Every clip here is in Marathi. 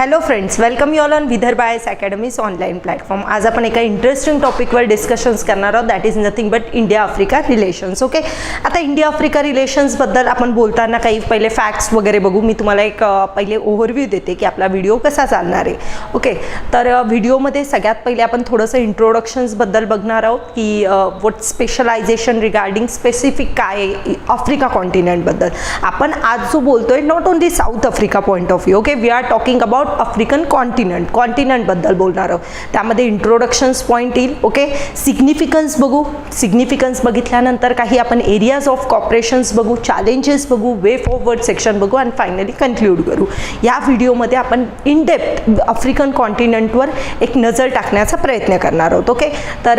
Hello friends, welcome you all on Vidarbha IS academies online platform. आज आपण एका इंटरेस्टिंग टॉपिकवर डिस्कशन्स करणार आहोत, that is nothing but India Africa relations. Okay, आता इंडिया आफ्रिका रिलेशन्सबद्दल आपण बोलताना काही पहिले फॅक्ट्स वगैरे बघू. मी तुम्हाला एक पहिले ओव्हरव्ह्यू देते की आपला व्हिडिओ कसा चालणार आहे. ओके, तर व्हिडिओमध्ये सगळ्यात पहिले आपण थोडंसं इंट्रोडक्शन्सबद्दल बघणार आहोत की व्हॉट स्पेशलायझेशन रिगार्डिंग स्पेसिफिक काय आहे आफ्रिका कॉन्टिनेंटबद्दल. आपण आज जो बोलतोय not only South Africa point of view. Okay, we are talking about African कॉन्टिनेंटबद्दल बोलणार आहोत. त्यामध्ये इंट्रोडक्शन्स पॉईंट येईल. ओके, सिग्निफिकन्स बघू. सिग्निफिकन्स बघितल्यानंतर काही आपण एरियाज ऑफ कॉपरेशन्स बघू, चॅलेंजेस बघू, वे फॉरवर्ड सेक्शन बघू आणि फायनली कन्क्लूड करू. या व्हिडिओमध्ये आपण इन डेप्थ आफ्रिकन कॉन्टिनेंटवर एक नजर टाकण्याचा प्रयत्न करणार आहोत. ओके, तर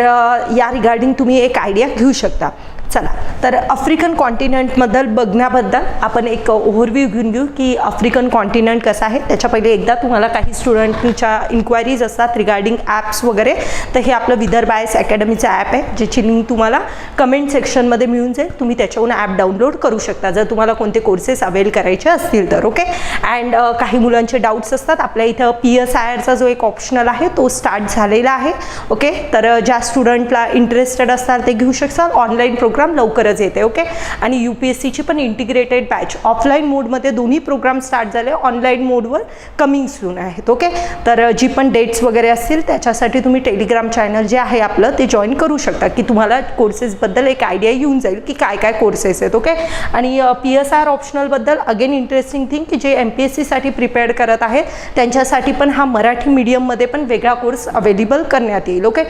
या रिगार्डिंग तुम्ही एक आयडिया घेऊ शकता. चला, तर आफ्रिकन कॉन्टिनेंटबद्दल बघण्याबद्दल आपण एक ओव्हरव्ह्यू घेऊन घेऊ की आफ्रिकन कॉन्टिनेंट कसं आहे. त्याच्या पहिले एकदा तुम्हाला काही स्टुडंटच्या इन्क्वायरीज असतात रिगार्डिंग ॲप्स वगैरे, तर हे आपलं विदर्भ आयएस अकॅडमीचं ॲप आहे, ज्याची लिंक तुम्हाला कमेंट सेक्शनमध्ये मिळून जाईल. तुम्ही त्याच्यावरून ॲप डाउनलोड करू शकता जर तुम्हाला कोणते कोर्सेस अवेल करायचे असतील तर. ओके, अँड काही मुलांचे डाऊट्स असतात. आपल्या इथं PSIRचा जो एक ऑप्शनल आहे तो स्टार्ट झालेला आहे. ओके, तर ज्या स्टुडंटला इंटरेस्टेड असतात ते घेऊ शकतात. ऑनलाईन प्रोग्राम लवकरच येते. ओके, आणि UPSCची पण इंटिग्रेटेड बॅच ऑफलाईन मोडमध्ये दोन्ही प्रोग्राम स्टार्ट झाले, ऑनलाईन मोडवर कमिंग सून आहेत. ओके, तर जी पण डेट्स वगैरे असतील त्याच्यासाठी तुम्ही टेलिग्राम चॅनल जे आहे आपलं ते जॉईन करू शकता की तुम्हाला कोर्सेसबद्दल एक आयडिया येऊन जाईल की काय काय कोर्सेस आहेत. ओके, आणि PSIR ऑप्शनलबद्दल अगेन इंटरेस्टिंग थिंग की जे MPSCसाठी प्रिपेअर करत आहेत त्यांच्यासाठी पण हा मराठी मीडियममध्ये पण वेगळा कोर्स अवेलेबल करण्यात येईल. ओके,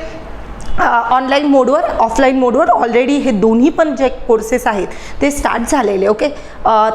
ऑनलाईन मोडवर ऑफलाईन मोडवर ऑलरेडी हे दोन्ही पण जे कोर्सेस आहेत ते स्टार्ट झालेले. ओके,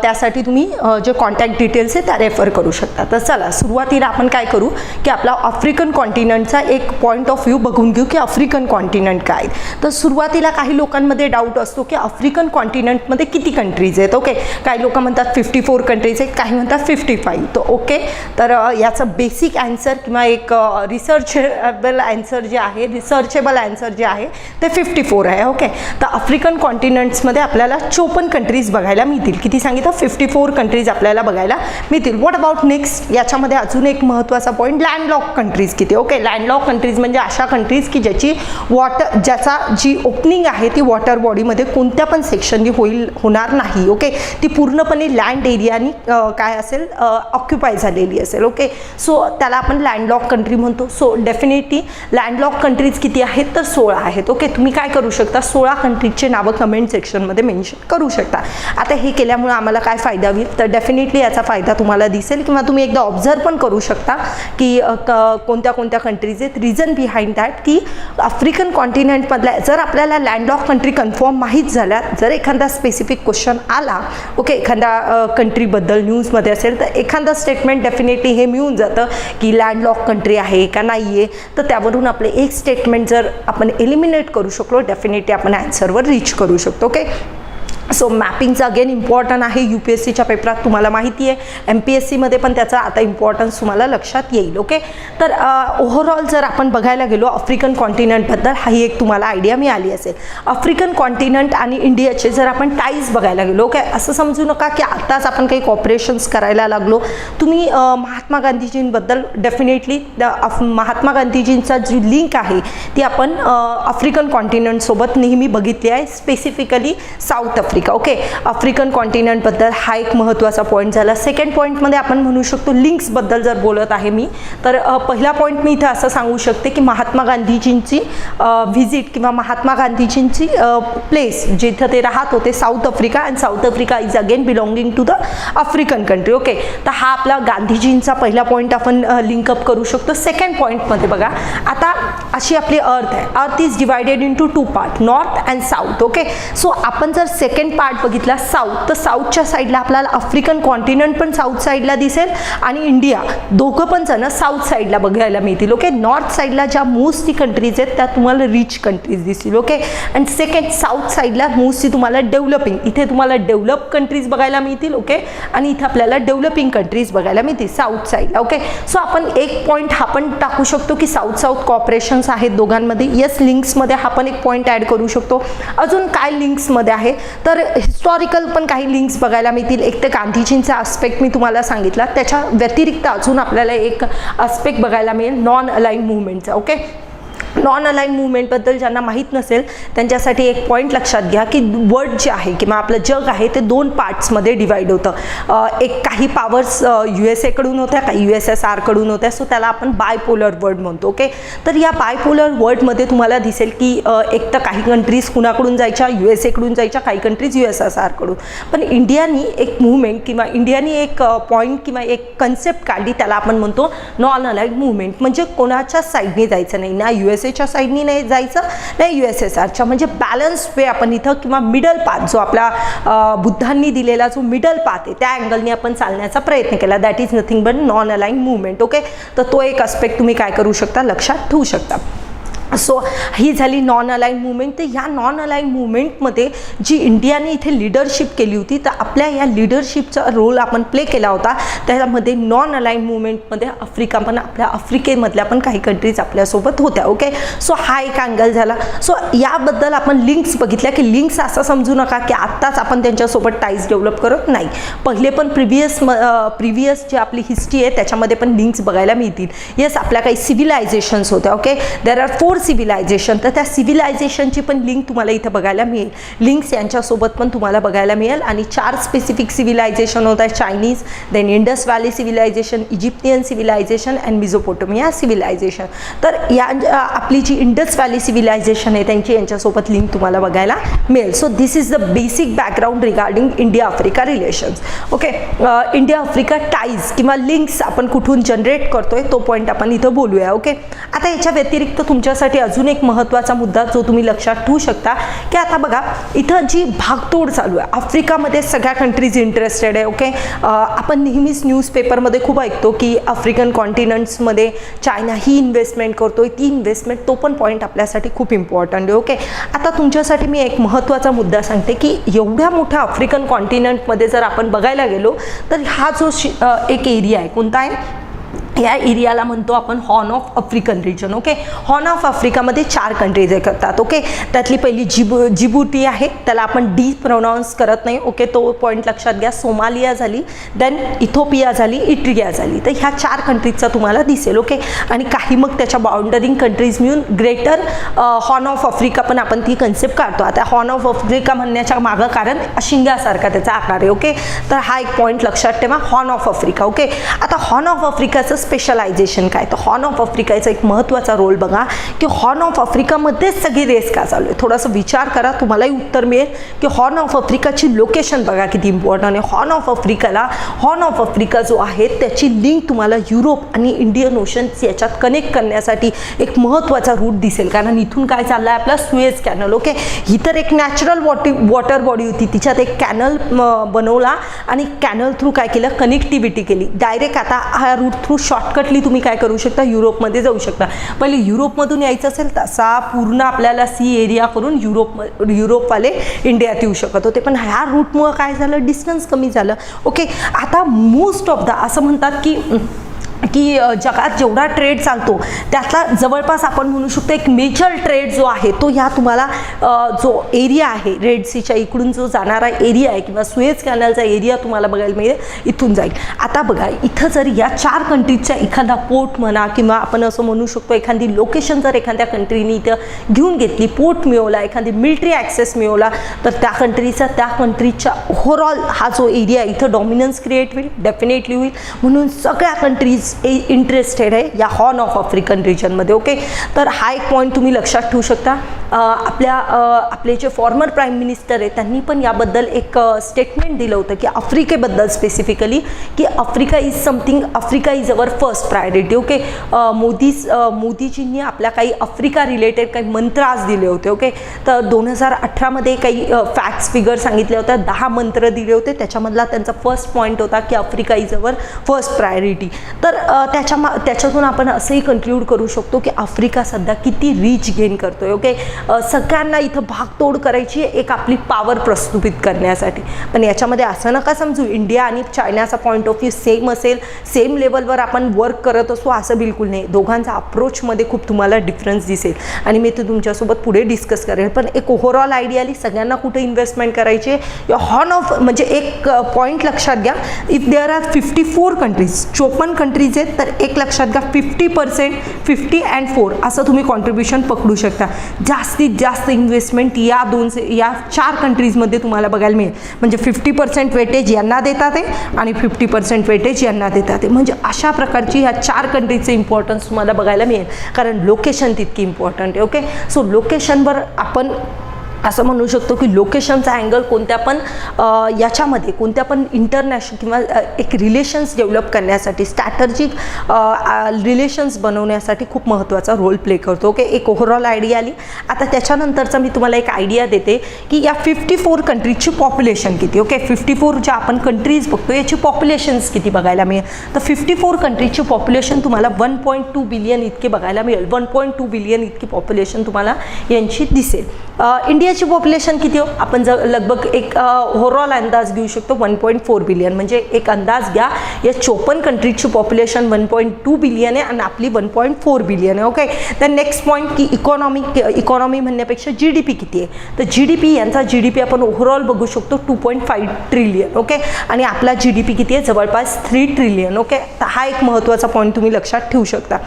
त्यासाठी तुम्ही जे कॉन्टॅक्ट डिटेल्स आहे त्या रेफर करू शकता. तर चला, सुरुवातीला आपण काय करू की आपला आफ्रिकन कॉन्टिनेंटचा एक पॉईंट ऑफ व्ह्यू बघून घेऊ की आफ्रिकन कॉन्टिनेंट काय. तर सुरुवातीला काही लोकांमध्ये डाऊट असतो की आफ्रिकन कॉन्टिनेंटमध्ये किती कंट्रीज आहेत. ओके, काही लोक म्हणतात 54 कंट्रीज आहेत, काही म्हणतात 55. तर ओके, तर याचं बेसिक ॲन्सर किंवा एक रिसर्चेबल ॲन्सर जे आहे, रिसर्चेबल आन्सर जे आहे ते 54 आहे. ओके, तर आफ्रिकन कॉन्टिनेंट्समध्ये आपल्याला 54 कंट्रीज बघायला मिळतील. किती सांगितलं? 54 कंट्रीज आपल्याला बघायला मिळतील. What about next? याच्यामध्ये अजून एक महत्त्वाचा पॉईंट, लँडलॉक कंट्रीज किती. ओके, लँडलॉक कंट्रीज म्हणजे अशा कंट्रीज की ज्याची ज्याचा जी ओपनिंग आहे ती वॉटर बॉडीमध्ये कोणत्या पण सेक्शननी होणार नाही. ओके, ती पूर्णपणे लँड एरियानी काय असेल ऑक्युपाय झालेली असेल. ओके, सो त्याला आपण लँडलॉक कंट्री म्हणतो. सो डेफिनेटली लँडलॉक कंट्रीज किती आहेत तर 16 आहेत. ओके, तुम्ही काय करू शकता, 16 कंट्रीजचे नावं कमेंट सेक्शनमध्ये मेन्शन करू शकता. आता हे केल्यामुळे आम्हाला काय फायदा होईल तर डेफिनेटली याचा फायदा तुम्हाला दिसेल किंवा तुम्ही एकदा ऑब्झर्व पण करू शकता की कोणत्या कोणत्या कंट्रीज आहेत. रिझन बिहाइंड दॅट की आफ्रिकन कॉन्टिनेंटमधल्या जर आपल्याला लँडलॉक कंट्री कन्फर्म माहीत झाल्या, जर एखादा स्पेसिफिक क्वेश्चन आला ओके एखाद्या कंट्रीबद्दल न्यूजमध्ये असेल तर एखादं स्टेटमेंट डेफिनेटली हे मिळून जातं की लँडलॉक कंट्री आहे का नाही आहे. तर त्यावरून आपले एक स्टेटमेंट जर आपण एलिमिनेट करू शकलो डेफिनेटली आपण ॲन्सरवर रीच करू शकतो. ओके, सो मॅपिंगचं अगेन इम्पॉर्टंट आहे. UPSCच्या पेपरात तुम्हाला माहिती आहे, MPSCमध्ये पण त्याचा आता इम्पॉर्टन्स तुम्हाला लक्षात येईल. ओके, तर ओव्हरऑल जर आपण बघायला गेलो आफ्रिकन कॉन्टिनेंटबद्दल ही एक तुम्हाला आयडिया मिळाली असेल. आफ्रिकन कॉन्टिनेंट आणि इंडियाचे जर आपण टाईज बघायला गेलो, ओके, असं समजू नका की आत्ताच आपण काही कॉपरेशन्स करायला लागलो. तुम्ही महात्मा गांधीजींबद्दल डेफिनेटली महात्मा गांधीजींचा जी लिंक आहे ती आपण आफ्रिकन कॉन्टिनेंटसोबत नेहमी बघितली आहे, specifically South Africa. Okay, African कॉन्टिनेंटबद्दल हा एक महत्त्वाचा पॉईंट झाला. सेकंड पॉईंटमध्ये आपण म्हणू शकतो लिंक्सबद्दल जर बोलत आहे मी तर पहिला पॉईंट मी इथं असं सांगू शकते की महात्मा गांधीजींची व्हिजिट किंवा महात्मा गांधीजींची प्लेस जिथं ते राहत होते South Africa, and South Africa is again belonging to the African country. Okay, तर हा आपला गांधीजींचा पहिला पॉईंट आपण लिंकअप करू शकतो. सेकंड पॉईंटमध्ये बघा, आता अशी आपली अर्थ आहे. Earth is divided into 2 part, north and south. Okay, so आपण जर सेकंड पार्ट बघितला साऊथ, तर साऊथच्या साईडला आपल्याला आफ्रिकन कॉन्टिनेंट पण साऊथ साईडला दिसेल आणि इंडिया दोघं पण जण साऊथ साईडला बघायला मिळतील. ओके, नॉर्थ साईडला ज्या मोस्टली कंट्रीज आहेत त्या तुम्हाला रिच कंट्रीज दिसतील. ओके, अँड सेकंड साऊथ साईडला मोस्टली तुम्हाला डेव्हलपिंग, इथे तुम्हाला डेव्हलप कंट्रीज बघायला मिळतील. ओके, आणि इथे आपल्याला डेव्हलपिंग कंट्रीज बघायला मिळतील साऊथ साईडला. ओके, सो आपण एक पॉईंट हा पण टाकू शकतो की साऊथ साऊथ कॉपरेशन्स आहेत दोघांमध्ये. येस, लिंक्समध्ये हा पण एक पॉईंट ॲड करू शकतो. अजून काय लिंक्समध्ये आहे तर तर हिस्टॉरिकल पण काही लिंक्स बघायला मिळतील. एक तर गांधीजींचा आस्पेक्ट मी तुम्हाला सांगितला, त्याच्या व्यतिरिक्त अजून आपल्याला एक आस्पेक्ट बघायला मिळेल नॉन अलाइन मुवमेंटचा. ओके, नॉन अलाइन मुवमेंटबद्दल ज्यांना माहीत नसेल त्यांच्यासाठी एक पॉईंट लक्षात घ्या की वर्ल्ड जे आहे किंवा आपलं जग आहे ते 2 पार्ट्समध्ये डिवाईड होतं. एक काही पॉवर्स USA कडून होत्या, काही USSR कडून होत्या, सो त्याला आपण बायपोलर वर्ल्ड म्हणतो. ओके, तर या बायपोलर वर्ल्डमध्ये तुम्हाला दिसेल की एक तर काही कंट्रीज कुणाकडून जायच्या, USA कडून जायच्या, काही कंट्रीज USSR कडून. पण इंडियानी एक मुवमेंट किंवा इंडियानी एक पॉईंट किंवा एक कन्सेप्ट काढली, त्याला आपण म्हणतो नॉन अलाइन मुवमेंट. म्हणजे कोणाच्या साईडने जायचं नाही, ना USAच्या साईडनी नाही जायचं, नाही USSRच्या, म्हणजे बॅलन्स वे आपण इथं किंवा मिडल पाथ जो आपला बुद्धांनी दिलेला जो मिडल पाथ आहे त्या अँगलने आपण चालण्याचा प्रयत्न केला. That is nothing but non align movement. Okay, तर तो एक अस्पेक्ट तुम्ही काय करू शकता, लक्षात ठेवू शकता. सो ही झाली नॉन अलाइन मुवमेंट. तर ह्या नॉन अलाइन मुवमेंटमध्ये जी इंडियाने इथे लिडरशिप केली होती, तर आपल्या या लिडरशिपचा रोल आपण प्ले केला होता. त्यामध्ये नॉन अलाइन मुवमेंटमध्ये आफ्रिका पण, आपल्या आफ्रिकेमधल्या पण काही कंट्रीज आपल्यासोबत होत्या. ओके, सो हा एक अँगल झाला. सो याबद्दल आपण लिंक्स बघितल्या की लिंक्स असं समजू नका की आत्ताच आपण त्यांच्यासोबत टाईज डेव्हलप करत नाही. पहिले पण प्रिव्हियस जी आपली हिस्ट्री आहे त्याच्यामध्ये पण लिंक्स बघायला मिळतील. येस, आपल्या काही सिव्हिलायझेशन्स होत्या. ओके, देर आर 4 सिव्हिलायझेशन, तर त्या सिव्हिलायझेशनची पण लिंक तुम्हाला इथं बघायला मिळेल. लिंक्स यांच्यासोबत पण तुम्हाला बघायला मिळेल. आणि 4 स्पेसिफिक सिव्हिलायझेशन होत आहे, Chinese, then Indus valley civilisation, Egyptian civilisation and Mesopotamia civilisation. तर या आपली जी इंडस व्हॅली सिव्हिलायझेशन आहे त्यांची यांच्यासोबत लिंक तुम्हाला बघायला मिळेल. So this is the basic background regarding India Africa relations. Okay, India Africa ties किंवा लिंक्स आपण कुठून जनरेट करतोय तो पॉईंट आपण इथं बोलूया. ओके, आता याच्या व्यतिरिक्त तुमच्यासाठी अजून एक महत्त्वाचा मुद्दा जो तुम्ही लक्षात ठेवू शकता की आता बघा इथं जी भागतोड चालू आहे, आफ्रिकामध्ये सगळ्या कंट्रीज इंटरेस्टेड आहे. ओके, आपण नेहमीच न्यूजपेपरमध्ये खूप ऐकतो की आफ्रिकन कॉन्टिनेंट्समध्ये चायना ही इन्व्हेस्टमेंट करतोय, ती इन्व्हेस्टमेंट, तो पण पॉईंट आपल्यासाठी खूप इम्पॉर्टंट आहे. ओके, आता तुमच्यासाठी मी एक महत्त्वाचा मुद्दा सांगते की एवढ्या मोठ्या आफ्रिकन कॉन्टिनेंटमध्ये जर आपण बघायला गेलो तर हा जो एक एरिया आहे, कोणता आहे, या एरियाला म्हणतो आपण horn of African region. Okay, horn of आफ्रिकामध्ये 4 कंट्रीज येतात. ओके, त्यातली पहिली जिबुटी आहे, त्याला आपण डी प्रोनाऊन्स करत नाही. ओके, तो पॉईंट लक्षात घ्या. सोमालिया झाली, देन इथोपिया झाली, इट्रिया झाली. तर ह्या 4 कंट्रीजचा तुम्हाला दिसेल. ओके, आणि काही मग त्याच्या बाउंडरिंग कंट्रीज मिळून ग्रेटर हॉर्न ऑफ आफ्रिका पण आपण ती कन्सेप्ट काढतो. आता हॉर्न ऑफ आफ्रिका म्हणण्याच्या मागं कारण शिंगासारखा त्याचा आकार आहे. ओके, तर हा एक पॉईंट लक्षात ठेवा, हॉर्न ऑफ आफ्रिका. ओके, आता हॉर्न ऑफ आफ्रिकाचं स्पेशलायझेशन काय, तर हॉर्न ऑफ आफ्रिकाचा एक महत्त्वाचा रोल बघा की हॉर्न ऑफ आफ्रिकामध्येच सगळी रेस का चालू आहे. थोडासा विचार करा, तुम्हालाही उत्तर मिळेल की हॉर्न ऑफ आफ्रिकाची लोकेशन बघा किती इम्पॉर्टंट आहे. हॉर्न ऑफ आफ्रिका जो आहे त्याची लिंक तुम्हाला युरोप आणि इंडियन ओशन याच्यात कनेक्ट करण्यासाठी एक महत्त्वाचा रूट दिसेल. कारण इथून काय चाललं आहे, आपला सुएझ कॅनल. ओके, ही तर एक नॅचरल वॉटर बॉडी होती, तिच्यात एक कॅनल बनवला आणि कॅनल थ्रू काय केलं, कनेक्टिव्हिटी केली डायरेक्ट. आता हा रूट थ्रू शॉर्टकटली तुम्ही काय करू शकता, युरोपमध्ये जाऊ शकता. पहिले युरोपमधून यायचं असेल तसा पूर्ण आपल्याला सी एरिया करून युरोपवाले इंडियात येऊ शकत होते. पण ह्या रूटमुळं काय झालं, डिस्टन्स कमी झालं. ओके, आता मोस्ट ऑफ द असं म्हणतात की जगात जेवढा ट्रेड चालतो त्यातला जवळपास आपण म्हणू शकतो एक मेजर ट्रेड जो आहे तो ह्या तुम्हाला जो एरिया आहे रेड सीच्या इकडून जो जाणारा एरिया आहे किंवा सुएझ कॅनलचा एरिया तुम्हाला बघायला मिळेल, इथून जाईल. आता बघा इथं जर या 4 कंट्रीजचा एखादा पोर्ट म्हणा किंवा आपण असं म्हणू शकतो एखादी लोकेशन जर एखाद्या कंट्रीने इथं घेऊन घेतली, पोर्ट मिळवला, एखादी मिलिटरी ॲक्सेस मिळवला, तर त्या कंट्रीच्या ओव्हरऑल हा जो एरिया इथं डॉमिनन्स क्रिएट होईल, डेफिनेटली होईल. म्हणून सगळ्या कंट्रीज इंटरेस्टेड आहे या हॉर्न ऑफ आफ्रिकन रिजनमध्ये. ओके, तर हा एक पॉईंट तुम्ही लक्षात ठेवू शकता. आपले जे फॉर्मर प्राईम मिनिस्टर आहे त्यांनी पण याबद्दल एक स्टेटमेंट दिलं होतं की आफ्रिकेबद्दल स्पेसिफिकली की Africa is our first priority. Okay, मोदीजींनी आपल्या काही आफ्रिका रिलेटेड काही मंत्र आज दिले होते. ओके, तर 2018मध्ये काही फॅक्ट्स फिगर सांगितल्या होत्या, 10 मंत्र दिले होते. त्याच्यामधला त्यांचा फर्स्ट पॉईंट होता की Africa is our first priority. तर त्याच्यातून आपण असंही कन्क्लूड करू शकतो की आफ्रिका सध्या किती रीच गेन करतोय. ओके, सगळ्यांना इथं भागतोड करायची एक आपली पॉवर प्रस्थापित करण्यासाठी. पण याच्यामध्ये असं नका समजू इंडिया आणि चायनाचा पॉईंट ऑफ व्ह्यू सेम असेल, सेम लेवलवर आपण वर्क करत असू, असं बिलकुल नाही. दोघांचा अप्रोचमध्ये खूप तुम्हाला डिफरन्स दिसेल आणि मी ते तुमच्यासोबत पुढे डिस्कस करेल. पण एक ओव्हरऑल आयडियाली सगळ्यांना कुठे इन्व्हेस्टमेंट करायची या हॉर्न ऑफ म्हणजे एक पॉईंट लक्षात घ्या. If there are 54 countries, 54 countries आहेत, तर एक लक्षात घ्या 50%, 50 and 4 असं तुम्ही कॉन्ट्रीब्युशन पकडू शकता. जास्तीत जास्त इन्व्हेस्टमेंट या 4 कंट्रीजमध्ये तुम्हाला बघायला मिळेल. म्हणजे 50% वेटेज यांना देतात आहे आणि 50% वेटेज यांना देतात आहे. म्हणजे अशा प्रकारची ह्या 4 कंट्रीजचे इम्पॉर्टन्स तुम्हाला बघायला मिळेल, कारण लोकेशन तितकी इम्पॉर्टंट आहे. ओके, सो लोकेशनवर आपण असं म्हणू शकतो की लोकेशनचा अँगल कोणत्या पण याच्यामध्ये कोणत्या पण इंटरनॅशनल किंवा एक रिलेशन्स डेव्हलप करण्यासाठी, स्ट्रॅटर्जिक रिलेशन्स बनवण्यासाठी खूप महत्त्वाचा रोल प्ले करतो. ओके, एक ओव्हरऑल आयडिया आली. आता त्याच्यानंतरचा मी तुम्हाला एक आयडिया देते की या 54 कंट्रीजची पॉप्युलेशन किती. ओके, 54 ज्या आपण कंट्रीज बघतो याची पॉप्युलेशन्स किती बघायला मिळेल. तर 54 कंट्रीजची पॉप्युलेशन तुम्हाला 1.2 बिलियन इतके बघायला मिळेल. 1.2 बिलियन इतकी पॉप्युलेशन तुम्हाला यांची दिसेल. इंडियाची पॉप्युलेशन किती हो, आपण लगभग एक ओव्हरऑल अंदाज घेऊ शकतो 1.4 बिलियन. म्हणजे एक अंदाज घ्या या 54 कंट्रीजची पॉप्युलेशन 1.2 बिलियन आहे आणि आपली 1.4 बिलियन आहे. ओके, तर नेक्स्ट पॉईंट की इकॉनॉमी म्हणण्यापेक्षा GDP किती आहे. तर GDP यांचा GDP आपण ओव्हरऑल बघू शकतो 2.5 ट्रिलियन. ओके, आणि आपला GDP किती आहे, जवळपास 3 ट्रिलियन. ओके, तर हा एक महत्त्वाचा पॉईंट तुम्ही लक्षात ठेवू शकता.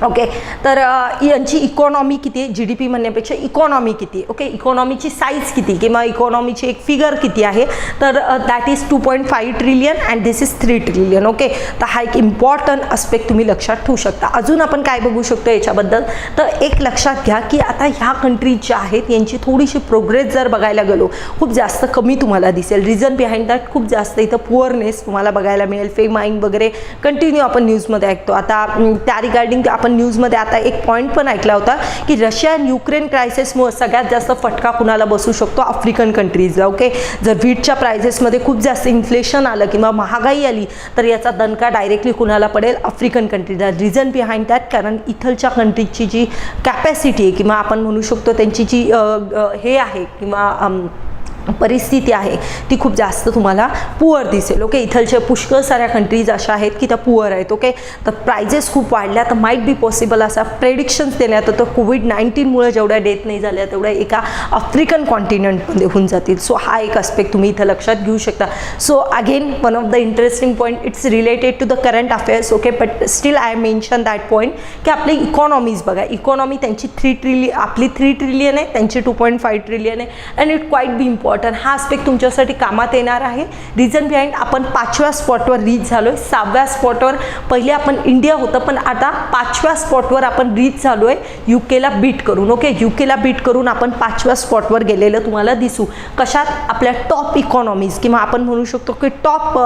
ओके, तर यांची इकॉनॉमी किती आहे, GDP म्हणण्यापेक्षा इकॉनॉमी किती आहे. ओके, इकॉनॉमीची साईज किती किंवा इकॉनॉमीची एक फिगर किती आहे, तर that is 2.5 trillion and this is 3 trillion. Okay, तर हा एक इम्पॉर्टंट आस्पेक्ट तुम्ही लक्षात ठेवू शकता. अजून आपण काय बघू शकतो याच्याबद्दल, तर एक लक्षात घ्या की आता ह्या कंट्रीज ज्या आहेत यांची थोडीशी प्रोग्रेस जर बघायला गेलो खूप जास्त कमी तुम्हाला दिसेल. रिझन बिहाइंड दॅट खूप जास्त इथं पुअरनेस तुम्हाला बघायला मिळेल. फेमाईन वगैरे कंटिन्यू आपण न्यूजमध्ये ऐकतो. आता त्या रिगार्डिंग आपण न्यूजमध्ये आता एक पॉईंट पण ऐकला होता की रशिया आणि युक्रेन क्रायसिसमुळे सगळ्यात जास्त फटका कुणाला बसू शकतो, आफ्रिकन कंट्रीजला. ओके, जर व्हीटच्या प्राइसेसमध्ये खूप जास्त इन्फ्लेशन आलं किंवा महागाई आली तर याचा दणका डायरेक्टली कुणाला पडेल, आफ्रिकन कंट्रीजला. रिझन बिहाइंड दॅट, कारण इथलच्या कंट्रीजची जी कॅपॅसिटी आहे किंवा आपण म्हणू शकतो त्यांची जी हे आहे किंवा परिस्थिती आहे ती खूप जास्त तुम्हाला पुअर दिसेल. ओके, इथलच्या पुष्कळ साऱ्या कंट्रीज अशा आहेत की त्या पुअर आहेत. ओके, तर प्राइजेस खूप वाढल्या तर माईट बी पॉसिबल असा प्रेडिक्शन्स देण्यात होतं कोविड-19मुळे जेवढ्या डेथ नाही झाल्या तेवढ्या एका आफ्रिकन कॉन्टिनेंटमध्ये होऊन जातील. सो हा एक आस्पेक्ट तुम्ही इथं लक्षात घेऊ शकता. So again one of the interesting point, it's related to the current affairs. Okay, but still I mention that point की आपली इकॉनॉमीज बघा, इकॉनॉमी त्यांची 3 ट्रिलियन, आपली 3 ट्रिलियन आहे, त्यांची 2.5 ट्रिलियन आहे. And it quite be important. हा आस्पेक्ट तुमच्यासाठी कामात येणार आहे. रिझन बिहाइंड आपण 5व्या स्पॉटवर रीच झालोय. 6व्या स्पॉटवर पहिले आपण इंडिया होतं, पण आता 5व्या स्पॉटवर आपण रीच झालोय युकेला बीट करून. ओके, युकेला बीट करून आपण 5व्या स्पॉटवर गेलेलं तुम्हाला दिसू. कशात, आपल्या टॉप इकॉनॉमीज किंवा आपण म्हणू शकतो की टॉप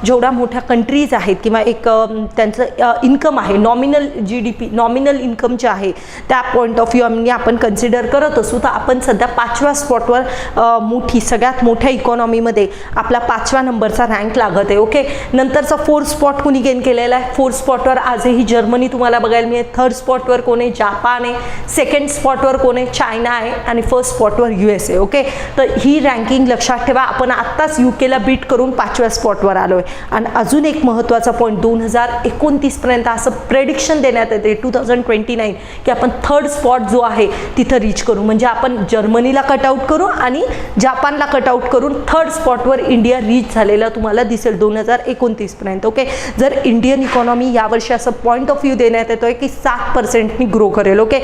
जेवढ्या मोठ्या कंट्रीज आहेत किंवा एक त्यांचं इन्कम आहे, नॉमिनल GDP, नॉमिनल इन्कम जे आहे त्या पॉईंट ऑफ व्ह्यू आपण कन्सिडर करत असू तर आपण सध्या 5व्या स्पॉटवर सगळ्यात मोठ्या इकॉनॉमीमध्ये आपला 5व्या नंबरचा रँक लागत आहे. ओके, नंतरचा 4th स्पॉट कुणी गेन केलेला आहे, 4th स्पॉटवर आजही जर्मनी तुम्हाला बघायला मिळेल. 3rd स्पॉटवर कोण आहे, जापान आहे. 2nd स्पॉटवर कोण आहे, चायना आहे. आणि 1st स्पॉटवर USA. ओके, तर ही रँकिंग लक्षात ठेवा. आपण आत्ताच UKला बीट करून 5व्या स्पॉटवर आलो आहे. आणि अजून एक महत्त्वाचा पॉईंट, 2029 पर्यंत असं प्रेडिक्शन देण्यात येते 2029 की आपण 3rd स्पॉट जो आहे तिथं रीच करू. म्हणजे आपण जर्मनीला कटआउट करू आणि जापानला कटआउट करून 3rd स्पॉटवर इंडिया रीच झालेला तुम्हाला दिसेल 2029 पर्यंत. ओके, जर इंडियन इकॉनॉमी यावर्षी असं पॉईंट ऑफ व्ह्यू देण्यात येतोय की 7% ग्रो करेल. ओके,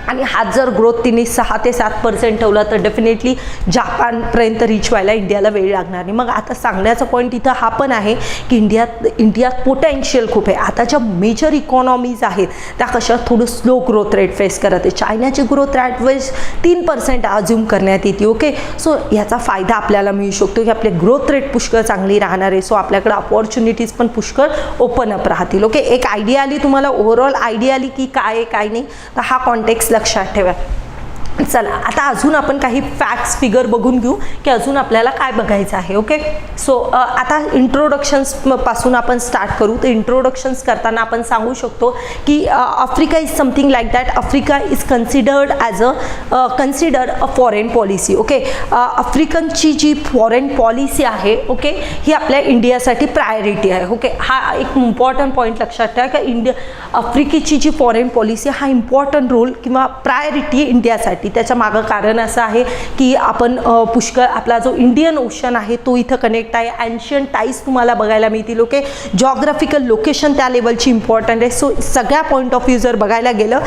आणि हाच जर ग्रोथ तिने 6 ते 7% ठेवला तर डेफिनेटली जापानपर्यंत रीच व्हायला इंडियाला वेळ लागणार नाही. मग आता सांगण्याचा पॉईंट इथं हा पण आहे की इंडियात पोटेन्शियल खूप आहे. आताच्या मेजर इकॉनॉमीज आहेत त्या कशा थोडं स्लो ग्रोथ रेट फेस करत आहे. चायनाची ग्रोथ रेट वेज 3% अज्युम करण्यात येते. ओके, सो याचा फायदा आपल्याला मिळू शकतो की आपले ग्रोथ रेट पुष्कळ चांगली राहणार आहे. सो आपल्याकडे अपॉर्च्युनिटीज पण पुष्कळ ओपन अप राहतील. ओके, एक आयडिया आली तुम्हाला, ओव्हरऑल आयडिया आली की काय आहे काय नाही, तर हा कॉन्टेक्स्ट लक्षात ठेवा. चला आता अजून आपण काही फॅक्ट्स फिगर बघून घेऊ की अजून आपल्याला काय बघायचं आहे. ओके, सो आता इंट्रोडक्शन्स पासून आपण स्टार्ट करू. तर इंट्रोडक्शन्स करताना आपण सांगू शकतो की Africa is something like that. Africa is considered a foreign policy. Okay, आफ्रिकनची जी फॉरेन पॉलिसी आहे, ओके, ही आपल्या इंडियासाठी प्रायोरिटी आहे. ओके, हा एक इम्पॉर्टंट पॉईंट लक्षात ठेवा की आफ्रिकेची जी फॉरेन पॉलिसी हा इम्पॉर्टंट रोल किंवा प्रायोरिटी इंडियासाठी. त्याच्या मागं कारण असं आहे की आपण पुष्कळ आपला जो इंडियन ओशन आहे तो इथं कनेक्ट आहे. एन्शियंट टाईज तुम्हाला बघायला मिळतील. ओके, जॉग्राफिकल लोकेशन त्या लेवलची इम्पॉर्टंट आहे. सो सगळ्या पॉईंट ऑफ व्ह्यू जर बघायला गेलं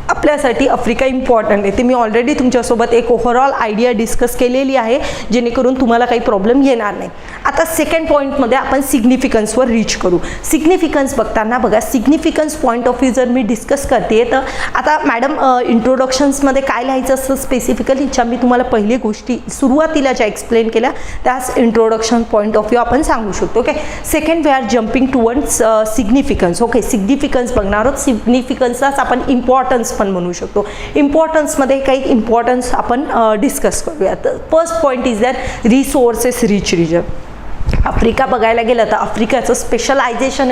आपल्यासाठी आफ्रिका इम्पॉर्टंट आहे. ते मी ऑलरेडी तुमच्यासोबत एक ओव्हरऑल आयडिया डिस्कस केलेली आहे जेणेकरून तुम्हाला काही प्रॉब्लेम येणार नाही. आता सेकंड पॉईंटमध्ये आपण सिग्निफिकन्सवर रीच करू. सिग्निफिकन्स बघताना बघा, सिग्निफिकन्स पॉईंट ऑफ व्ह्यू जर मी डिस्कस करते तर आता मॅडम इंट्रोडक्शन्समध्ये काय लिहायचं असतं स्पेसिफिकली, ज्या मी तुम्हाला पहिली गोष्टी सुरुवातीला ज्या एक्सप्लेन केल्या त्याच इंट्रोडक्शन पॉईंट ऑफ व्ह्यू आपण सांगू शकतो. Okay, second we are jumping towards significance. Okay, significance बघणार आहोत. सिग्निफिकन्सलाच आपण इम्पॉर्टन्स पण म्हणू शकतो. इम्पॉर्टन्समध्ये काही इम्पॉर्टन्स आपण डिस्कस करूया. तर first point is that resources rich region. Africa बघायला गेलं तर आफ्रिकाचं स्पेशलायझेशन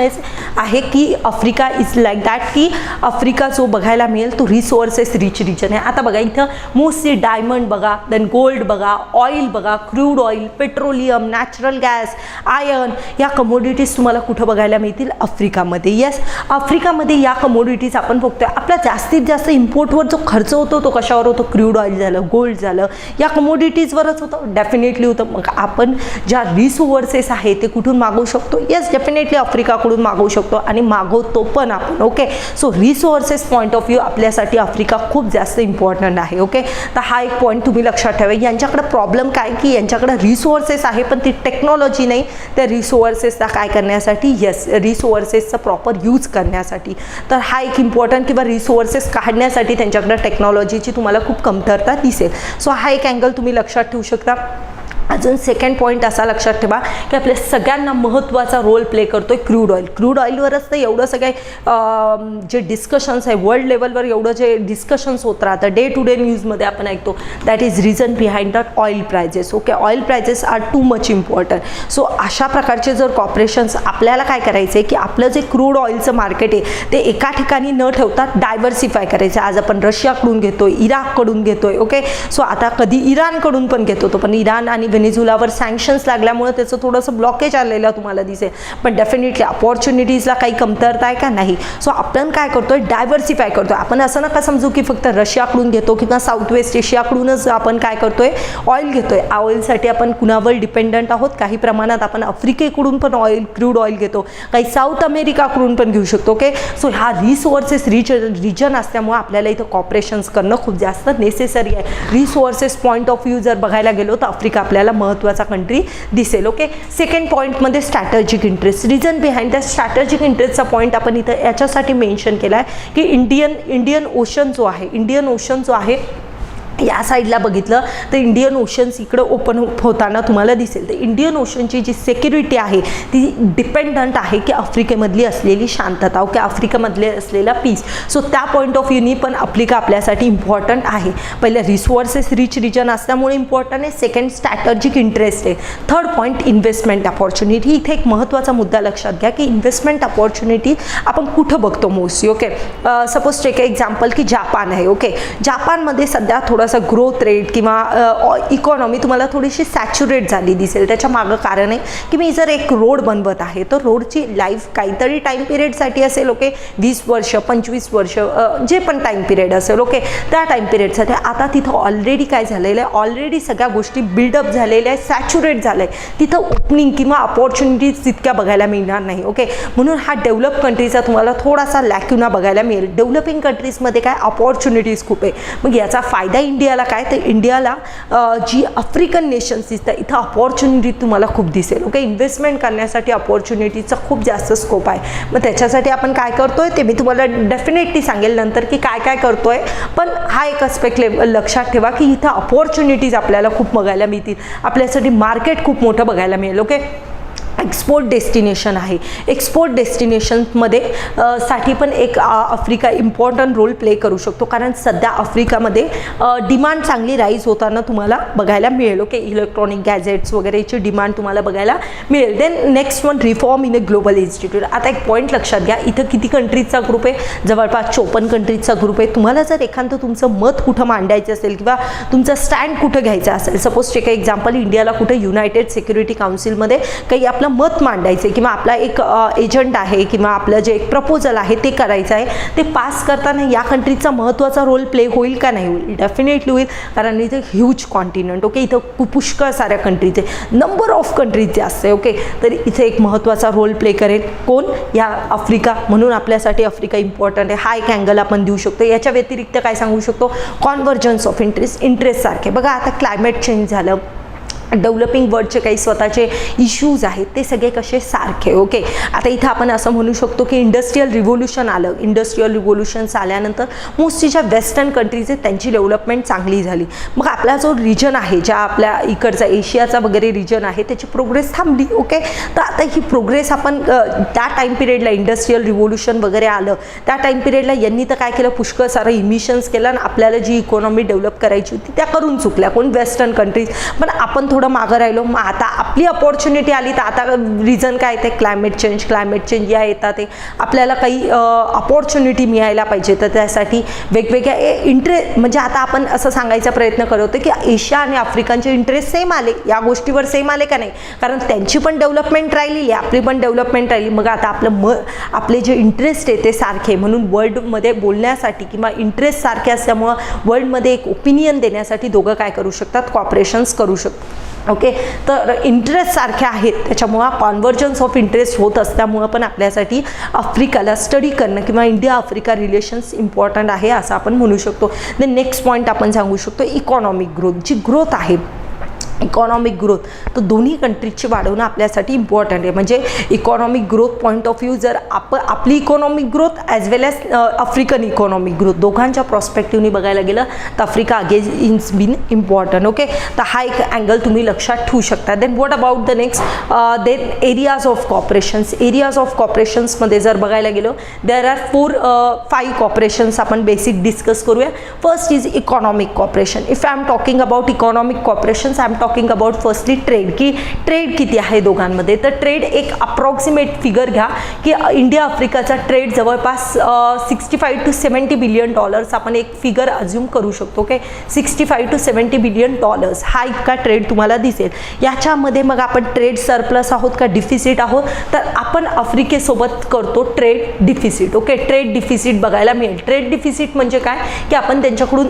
आहे की आफ्रिका इज लाईक दॅट की आफ्रिका जो बघायला मिळेल तो रिसोर्सेस रिच रिजन आहे. आता बघा इथं मोस्टली डायमंड बघा, देन गोल्ड बघा, ऑइल बघा, crude oil, petroleum, natural gas, iron, या कमोडिटीज तुम्हाला कुठं बघायला मिळतील? आफ्रिकामध्ये. येस, आफ्रिकामध्ये या कमोडिटीज आपण बघतोय. आपला जास्तीत जास्त इम्पोर्टवर जो खर्च होतो तो कशावर होतो? क्रूड ऑइल झालं, गोल्ड झालं, या कमोडिटीजवरच होतं. डेफिनेटली होतं. मग आपण ज्या रिसोर्सेस आहे ते कुठून मागवू शकतो? येस, डेफिनेटली आफ्रिकाकडून मागवू शकतो आणि मागवतो पण आपण. Okay, so resources point of view आपल्यासाठी आफ्रिका खूप जास्त इम्पॉर्टंट आहे. ओके, तर हा एक पॉईंट तुम्ही लक्षात ठेवा. यांच्याकडे प्रॉब्लेम काय की यांच्याकडे रिसोर्सेस आहे पण ती टेक्नॉलॉजी नाही त्या रिसोर्सेसला काय करण्यासाठी, येस, रिसोर्सेसचा प्रॉपर यूज करण्यासाठी. तर हा एक इम्पॉर्टंट किंवा रिसोर्सेस काढण्यासाठी त्यांच्याकडे टेक्नॉलॉजीची तुम्हाला खूप कमतरता दिसेल. सो हा एक अँगल तुम्ही लक्षात ठेवू शकता. अजून सेकंड पॉईंट असा लक्षात ठेवा की आपल्या सगळ्यांना महत्त्वाचा रोल प्ले करतोय क्रूड ऑइल. क्रूड ऑइलवरच तर एवढं सगळे जे डिस्कशन्स आहे वर्ल्ड लेवलवर, एवढं जे डिस्कशन्स होत राहतं डे टू डे न्यूजमध्ये आपण ऐकतो. That is reason behind that oil prices. Okay, oil prices are too much important. So अशा प्रकारचे जर कॉर्पोरेशन्स आपल्याला काय करायचं आहे की आपलं जे क्रूड ऑइलचं मार्केट आहे ते एका ठिकाणी न ठेवता डायव्हर्सिफाय करायचं. आज आपण रशियाकडून घेतोय, इराककडून घेतोय. ओके, सो आता कधी इराणकडून पण घेत होतो पण इराण आणि व्हेनेझुएलावर सँक्शन्स लागल्यामुळे त्याचं थोडंसं ब्लॉकेज आलेलं तुम्हाला दिसेल. पण डेफिनेटली अपॉर्च्युनिटीजला काही कमतरता आहे का? नाही. सो आपण काय करतोय? डायव्हर्सिफाय करतोय. आपण असं नका समजू की फक्त रशियाकडून घेतो किंवा साऊथ वेस्ट एशियाकडूनच आपण काय करतोय? ऑइल घेतोय. ऑइलसाठी आपण कुणावर डिपेंडंट आहोत? काही प्रमाणात आपण आफ्रिकेकडून पण ऑइल, क्रूड ऑइल घेतो, काही साऊथ अमेरिकाकडून पण घेऊ शकतो. ओके, सो हा रिसोर्सेस रिच रिजन असल्यामुळे आपल्याला इथं कॉपरेशन्स करणं खूप जास्त नेसेसरी आहे. रिसोर्सेस पॉईंट ऑफ व्ह्यू जर बघायला गेलो तर आफ्रिका आपल्याला महत्त्वाचा कंट्री दिसेल. ओके, सेकंड पॉईंटमध्ये स्ट्रॅटेजिक इंटरेस्ट. रिझन बिहाइंड त्या स्ट्रॅटेजिक इंटरेस्टचा पॉईंट आपण इथं याच्यासाठी मेन्शन केला आहे की इंडियन ओशन जो आहे या साईडला बघितलं तर इंडियन ओशन्स इकडं ओपन होताना तुम्हाला दिसेल. तर इंडियन ओशनची जी सिक्युरिटी आहे ती डिपेंडंट आहे की आफ्रिकेमधली असलेली शांतता. ओके, आफ्रिकेमधले असलेला पीस. सो त्या पॉईंट ऑफ व्ह्यूनी पण आफ्रिका आपल्यासाठी इम्पॉर्टंट आहे. पहिलं रिसोर्सेस रिच रिजन असल्यामुळे इम्पॉर्टंट आहे. सेकंड स्ट्रॅटेजिक इंटरेस्ट आहे. Third point investment opportunity. इथे एक महत्त्वाचा मुद्दा लक्षात घ्या की इन्व्हेस्टमेंट अपॉर्च्युनिटी आपण कुठं बघतो mostly. Okay, suppose take example की जापान आहे. ओके, जापानमध्ये सध्या थोडासा ग्रोथ रेट किंवा इकॉनॉमी तुम्हाला थोडीशी सॅच्युरेट झाली दिसेल. त्याच्या मागं कारण आहे की मी जर एक रोड बनवत आहे तर रोडची लाईफ काहीतरी टाईम पिरियडसाठी असेल. ओके, 20 वर्ष 25 वर्ष जे पण टाईम पिरियड असेल. ओके, त्या टाईम पिरियडसाठी आता तिथं ऑलरेडी काय झालेलं आहे? ऑलरेडी सगळ्या गोष्टी बिल्डअप झालेल्या आहे, सॅच्युरेट झालं आहे. तिथं ओपनिंग किंवा अपॉर्च्युनिटीज तितक्या बघायला मिळणार नाही. ओके, म्हणून हा डेव्हलप कंट्रीचा तुम्हाला थोडासा लॅक्युना बघायला मिळेल. डेव्हलपिंग कंट्रीजमध्ये काय अपॉर्च्युनिटीज खूप आहे. मग याचा फायदा इंडियाला काय? तर इंडियाला जी आफ्रिकन नेशन्स दिसतात इथं अपॉर्च्युनिटी तुम्हाला खूप दिसेल. ओके, इन्व्हेस्टमेंट करण्यासाठी अपॉर्च्युनिटीचा खूप जास्त स्कोप आहे. मग त्याच्यासाठी आपण काय करतोय ते मी तुम्हाला डेफिनेटली सांगेल नंतर की काय काय करतोय. पण हा एक अस्पेक्ट लक्षात ठेवा की इथं अपॉर्च्युनिटीज आपल्याला खूप बघायला मिळतील. आपल्यासाठी मार्केट खूप मोठं बघायला मिळेल. ओके, एक्सपोर्ट डेस्टिनेशन आहे. एक्सपोर्ट डेस्टिनेशनमध्ये साठी पण एक आफ्रिका इम्पॉर्टंट रोल प्ले करू शकतो, कारण सध्या आफ्रिकामध्ये डिमांड चांगली राईज होताना तुम्हाला बघायला मिळेल. ओके, इलेक्ट्रॉनिक गॅजेट्स वगैरेची डिमांड तुम्हाला बघायला मिळेल. Then next one, reform in a global institute. आता एक पॉईंट लक्षात घ्या, इथं किती कंट्रीजचा ग्रुप आहे? जवळपास 54 कंट्रीजचा ग्रुप आहे. तुम्हाला जर एखादं तुमचं मत कुठं मांडायचं असेल किंवा तुमचा स्टँड कुठं घ्यायचा असेल, सपोज टेक एक्झाम्पल, इंडियाला कुठं युनायटेड सिक्युरिटी काउन्सिलमध्ये काही आपलं मत मांडायचं आहे किंवा आपला एक एजंट आहे किंवा आपलं जे एक प्रपोजल आहे ते करायचं आहे, ते पास करताना या कंट्रीचा महत्त्वाचा रोल प्ले होईल का नाही होईल? डेफिनेटली होईल, कारण इथे ह्यूज कॉन्टिनेंट. ओके, इथं पुष्कळ साऱ्या कंट्रीचे नंबर ऑफ कंट्रीज जे असते. ओके, तर इथे एक महत्त्वाचा रोल प्ले करेल कोण? या आफ्रिका. म्हणून आपल्यासाठी आफ्रिका इम्पॉर्टंट आहे. हा एक अँगल आपण देऊ शकतो. याच्या व्यतिरिक्त काय सांगू शकतो? कॉन्व्हर्जन्स ऑफ इंटरेस्ट सारखे. बघा, आता क्लायमेट चेंज झालं, डेव्हलपिंग वर्ल्डचे काही स्वतःचे इश्यूज आहेत, ते सगळे कसे सारखे. ओके, आता इथं आपण असं म्हणू शकतो की इंडस्ट्रियल रिव्होल्यूशन आलं. इंडस्ट्रियल रिव्होल्यूशन्स आल्यानंतर मोस्टली ज्या वेस्टर्न कंट्रीज आहेत त्यांची डेव्हलपमेंट चांगली झाली. मग आपला जो रिजन आहे, ज्या आपल्या इकडचा एशियाचा वगैरे रिजन आहे, त्याची प्रोग्रेस थांबली. ओके, तर आता ही प्रोग्रेस आपण त्या टाईम पिरियडला इंडस्ट्रियल रिव्होल्यूशन वगैरे आलं, त्या टाईम पिरियडला यांनी तर काय केलं? पुष्कळ सारं इमिशन्स केलं आणि आपल्याला जी इकॉनॉमी डेव्हलप करायची होती त्या करून चुकल्या कोण? Western countries. पण आपण थोडं मागं राहिलो. मग आता आपली अपॉर्च्युनिटी आली, तर आता रिझन काय? ते क्लायमेट चेंज या येतात, ते आपल्याला काही अपॉर्च्युनिटी मिळायला पाहिजे. तर त्यासाठी वेगवेगळ्या म्हणजे आता आपण असं सांगायचा प्रयत्न करत होतो की एशिया आणि आफ्रिकांचे इंटरेस्ट सेम आले, या गोष्टीवर सेम आले का नाही? कारण त्यांची पण डेव्हलपमेंट राहिलेली, आपली पण डेव्हलपमेंट राहिली. मग आता आपले जे इंटरेस्ट आहे ते सारखे, म्हणून वर्ल्डमध्ये बोलण्यासाठी किंवा इंटरेस्ट सारखे असल्यामुळं वर्ल्डमध्ये एक ओपिनियन देण्यासाठी दोघं काय करू शकतात? कॉपरेशन्स करू शकतात. ओके, तर इंटरेस्ट सारखे आहेत, त्याच्यामुळं कॉन्व्हर्जन्स ऑफ इंटरेस्ट होत असल्यामुळं पण आपल्यासाठी आफ्रिकाला स्टडी करणं किंवा इंडिया आफ्रिका रिलेशन्स इम्पॉर्टंट आहे असं आपण म्हणू शकतो. द नेक्स्ट पॉईंट आपण सांगू शकतो इकॉनॉमिक ग्रोथ. जी ग्रोथ आहे, इकॉनॉमिक ग्रोथ, तर दोन्ही कंट्रीजची वाढवणं आपल्यासाठी इम्पॉर्टंट आहे. म्हणजे economic growth point of view, जर आपली economic growth as well as African economic growth दोघांच्या प्रॉस्पेक्टिव्हनी बघायला गेलं तर Africa again is been important. Okay, तर हा एक अँगल तुम्ही लक्षात ठेवू शकता. Then what about the next, then areas of cooperations. Areas of कॉपरेशन्समध्ये जर बघायला गेलो, देर आर 5 कॉपरेशन्स आपण बेसिक डिस्कस करूया. First is economic cooperation. If I am talking about economic cooperations, I am talking about firstly trade, की ट्रेड किती आहे दोघांमध्ये. तर ट्रेड एक अप्रॉक्सिमेट फिगर घ्या की इंडिया आफ्रिकाचा ट्रेड जवळपास 65 to 70 बिलियन डॉलर्स आपण एक फिगर अज्युम करू शकतो. ओके, 65 to 70 बिलियन डॉलर्स हा इतका ट्रेड तुम्हाला दिसेल. याच्यामध्ये मग आपण ट्रेड सरप्लस आहोत का डिफिसिट आहोत? तर आपण आफ्रिकेसोबत करतो trade deficit. Okay, trade deficit बघायला मिळेल. ट्रेड डिफिसिट म्हणजे काय? की आपण त्यांच्याकडून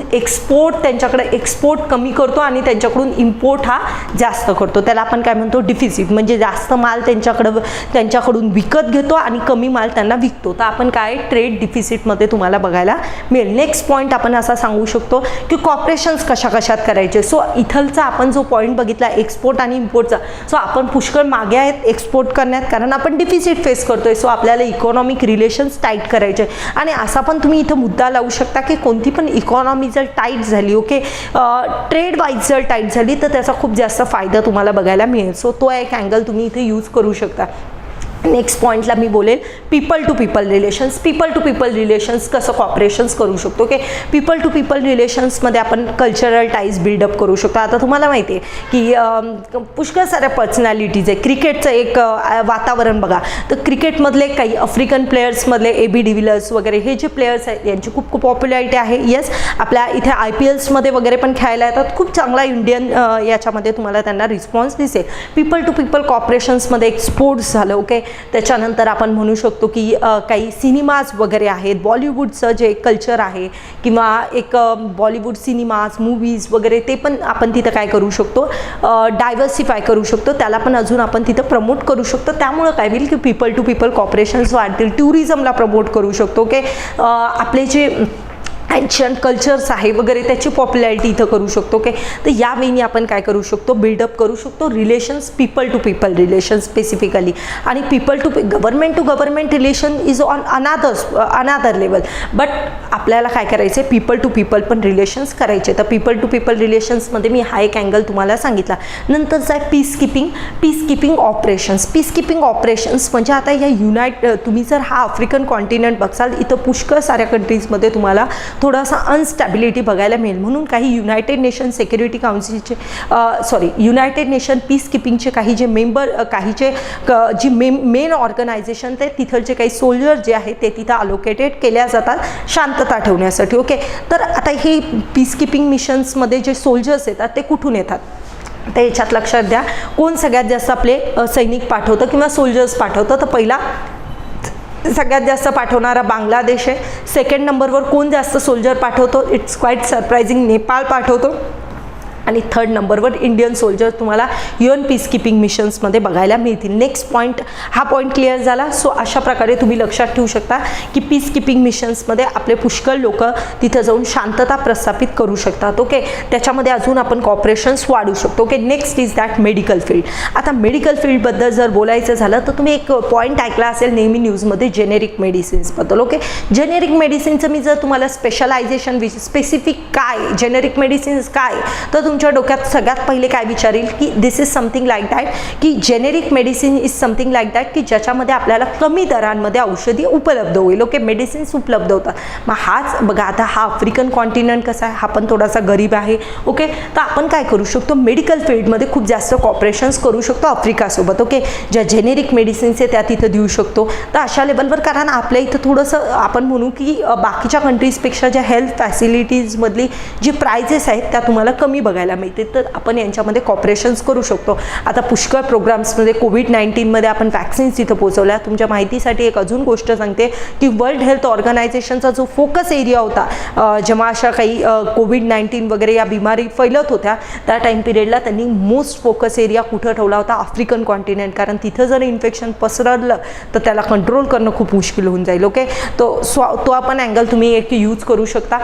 त्यांच्याकडे एक्सपोर्ट कमी करतो आणि त्यांच्याकडून इम्पोर्ट हा जास्त करतो. त्याला आपण काय म्हणतो? डिफिसिट. म्हणजे जास्त माल त्यांच्याकडून विकत घेतो आणि कमी माल त्यांना विकतो. तर आपण काय ट्रेड डिफिसिटमध्ये तुम्हाला बघायला मिळेल. नेक्स्ट पॉईंट आपण असा सांगू शकतो की कॉपरेशन्स कशात करायचे. सो इथलचा आपण जो पॉईंट बघितला एक्सपोर्ट आणि इम्पोर्टचा, सो आपण पुष्कळ मागे आहेत एक्सपोर्ट करण्यात, कारण आपण डिफिसिट फेस करतोय. सो आपल्याला इकॉनॉमिक रिलेशन्स टाईट करायचे. आणि असा पण तुम्ही इथं मुद्दा लावू शकता की कोणती पण इकॉनॉमी जर टाईट झाली, ओके, ट्रेड वाईज जर टाईट झाली, तर त्याचा खूप जास्त फायदा तुम्हाला बघायला मिळेल. सो तो एक अँगल तुम्ही इथे यूज करू शकता. नेक्स्ट पॉईंटला मी बोलेल people to people relations. People to people relations कसं कॉपरेशन्स करू शकतो. ओके, पीपल टू पीपल रिलेशन्समध्ये आपण कल्चरल टाईज बिल्डअप करू शकतो. आता तुम्हाला माहिती आहे की पुष्कळ साऱ्या पर्सनॅलिटीज आहे. क्रिकेटचं एक वातावरण बघा, तर क्रिकेटमधले काही आफ्रिकन प्लेयर्समधले AB डिव्हिलियर्स वगैरे हे जे प्लेयर्स आहेत यांची खूप पॉप्युलॅरिटी आहे. येस, आपल्या इथे IPLsमध्ये वगैरे पण खेळायला येतात. खूप चांगला इंडियन याच्यामध्ये तुम्हाला त्यांना रिस्पॉन्स दिसेल. पीपल टू पीपल कॉपरेशन्समध्ये एक स्पोर्ट्स झालं. ओके, त्याच्यानंतर आपण म्हणू शकतो की काही सिनेमाज वगैरे आहेत. बॉलिवूडचं जे कल्चर आहे किंवा एक बॉलिवूड सिनेमाज मूवीज वगैरे ते पण आपण तिथं काय करू शकतो? डायव्हर्सिफाय करू शकतो. त्याला पण अजून आपण तिथं प्रमोट करू शकतो. त्यामुळं काय होईल की पीपल टू पीपल कॉपरेशन्स वाढतील. टुरिझमला प्रमोट करू शकतो. ओके, आपले जे एन्शियंट कल्चर्स आहे वगैरे त्याची पॉप्युलॅरिटी इथं करू शकतो. ओके, तर या वेनी आपण काय करू शकतो, बिल्डअप करू शकतो relations, people to people relation specifically. आणि people to government to government relation is on another level. But आपल्याला काय करायचं आहे, पीपल टू पीपल पण रिलेशन्स करायचे. तर पीपल टू पीपल रिलेशन्समध्ये मी हा एक अँगल तुम्हाला सांगितला. नंतरचा आहे peace keeping operations. Peace keeping operations म्हणजे आता या तुम्ही जर हा आफ्रिकन कॉन्टिनेंट बघसाल, इथं पुष्कळ साऱ्या कंट्रीजमध्ये तुम्हाला थोडासा अनस्टॅबिलिटी बघायला मिळेल. म्हणून काही युनायटेड नेशन सिक्युरिटी काउन्सिलचे युनायटेड नेशन पीस किपिंगचे काही जे मेंबर, जी मेन ऑर्गनायझेशन ते तिथलचे काही सोल्जर जे आहेत ते तिथं अलोकेटेड केल्या जातात शांतता ठेवण्यासाठी. ओके, तर आता हे पीस किपिंग मिशन्समध्ये जे सोल्जर्स येतात ते कुठून येतात, तर याच्यात लक्षात द्या कोण सगळ्यात जास्त आपले सैनिक पाठवतं किंवा सोल्जर्स पाठवतं. तर पहिला सगळ्यात जास्त पाठवणारा बांगलादेश आहे. सेकंड नंबरवर कोण जास्त सोल्जर पाठवतो, इट्स क्वाईट सरप्रायझिंग, नेपाळ पाठवतो. आणि थर्ड नंबरवर इंडियन सोल्जर तुम्हाला UN पीस किपिंग मिशन्समध्ये बघायला मिळतील. नेक्स्ट पॉईंट, हा पॉईंट क्लिअर झाला. सो अशा प्रकारे तुम्ही लक्षात ठेवू शकता की पीस किपिंग मिशन्समध्ये आपले पुष्कळ लोक तिथं जाऊन शांतता प्रस्थापित करू शकतात. ओके, त्याच्यामध्ये अजून आपण कॉपरेशन्स वाढू शकतो. Okay, next is that medical field. आता मेडिकल फील्डबद्दल जर बोलायचं झालं तर तुम्ही एक पॉईंट ऐकला असेल नेहमी न्यूजमध्ये, जेनेरिक मेडिसिन्सबद्दल. ओके, जेनेरिक मेडिसिनचं मी जर तुम्हाला स्पेशलायझेशन स्पेसिफिक काय जेनेरिक मेडिसिन्स काय, तर तुमच्या डोक्यात सगळ्यात पहिले काय विचारेल की दिस इज समथिंग लाईक दॅट, की generic medicine is something like that की ज्याच्यामध्ये आपल्याला कमी दरांमध्ये औषधी उपलब्ध होईल. ओके, मेडिसिन्स उपलब्ध होतात. मग हाच बघा, आता हा आफ्रिकन कॉन्टिनेंट कसा आहे, हा पण थोडासा गरीब आहे. ओके, तर आपण काय करू शकतो, मेडिकल फील्डमध्ये खूप जास्त कॉपरेशन्स करू शकतो आफ्रिकासोबत. ओके, ज्या जेनेरिक मेडिसिन्स आहे त्या तिथं देऊ शकतो. तर अशा लेवलवर, कारण आपल्या इथं थोडंसं आपण म्हणू की बाकीच्या कंट्रीजपेक्षा ज्या हेल्थ फॅसिलिटीजमधली जी प्राइजेस आहेत त्या तुम्हाला कमी बघायला मिळते, तर आपण यांच्यामध्ये कॉपरेशन्स करू शकतो. आता पुष्कळ प्रोग्राम्समध्ये कोविड-19मध्ये आपण वॅक्सिन्स तिथं पोहोचवल्या. तुमच्या माहितीसाठी एक अजून गोष्ट सांगते की वर्ल्ड हेल्थ ऑर्गनायझेशनचा जो फोकस एरिया होता, जेव्हा अशा काही कोविड-19 वगैरे या बिमारी फैलत होत्या त्या टाईम पिरियडला त्यांनी मोस्ट फोकस एरिया कुठं ठेवला होता, आफ्रिकन कॉन्टिनेंट. कारण तिथं जर इन्फेक्शन पसरलं तर त्याला कंट्रोल करणं खूप मुश्किल होऊन जाईल. ओके, तो आपण अँगल तुम्ही एक यूज करू शकता.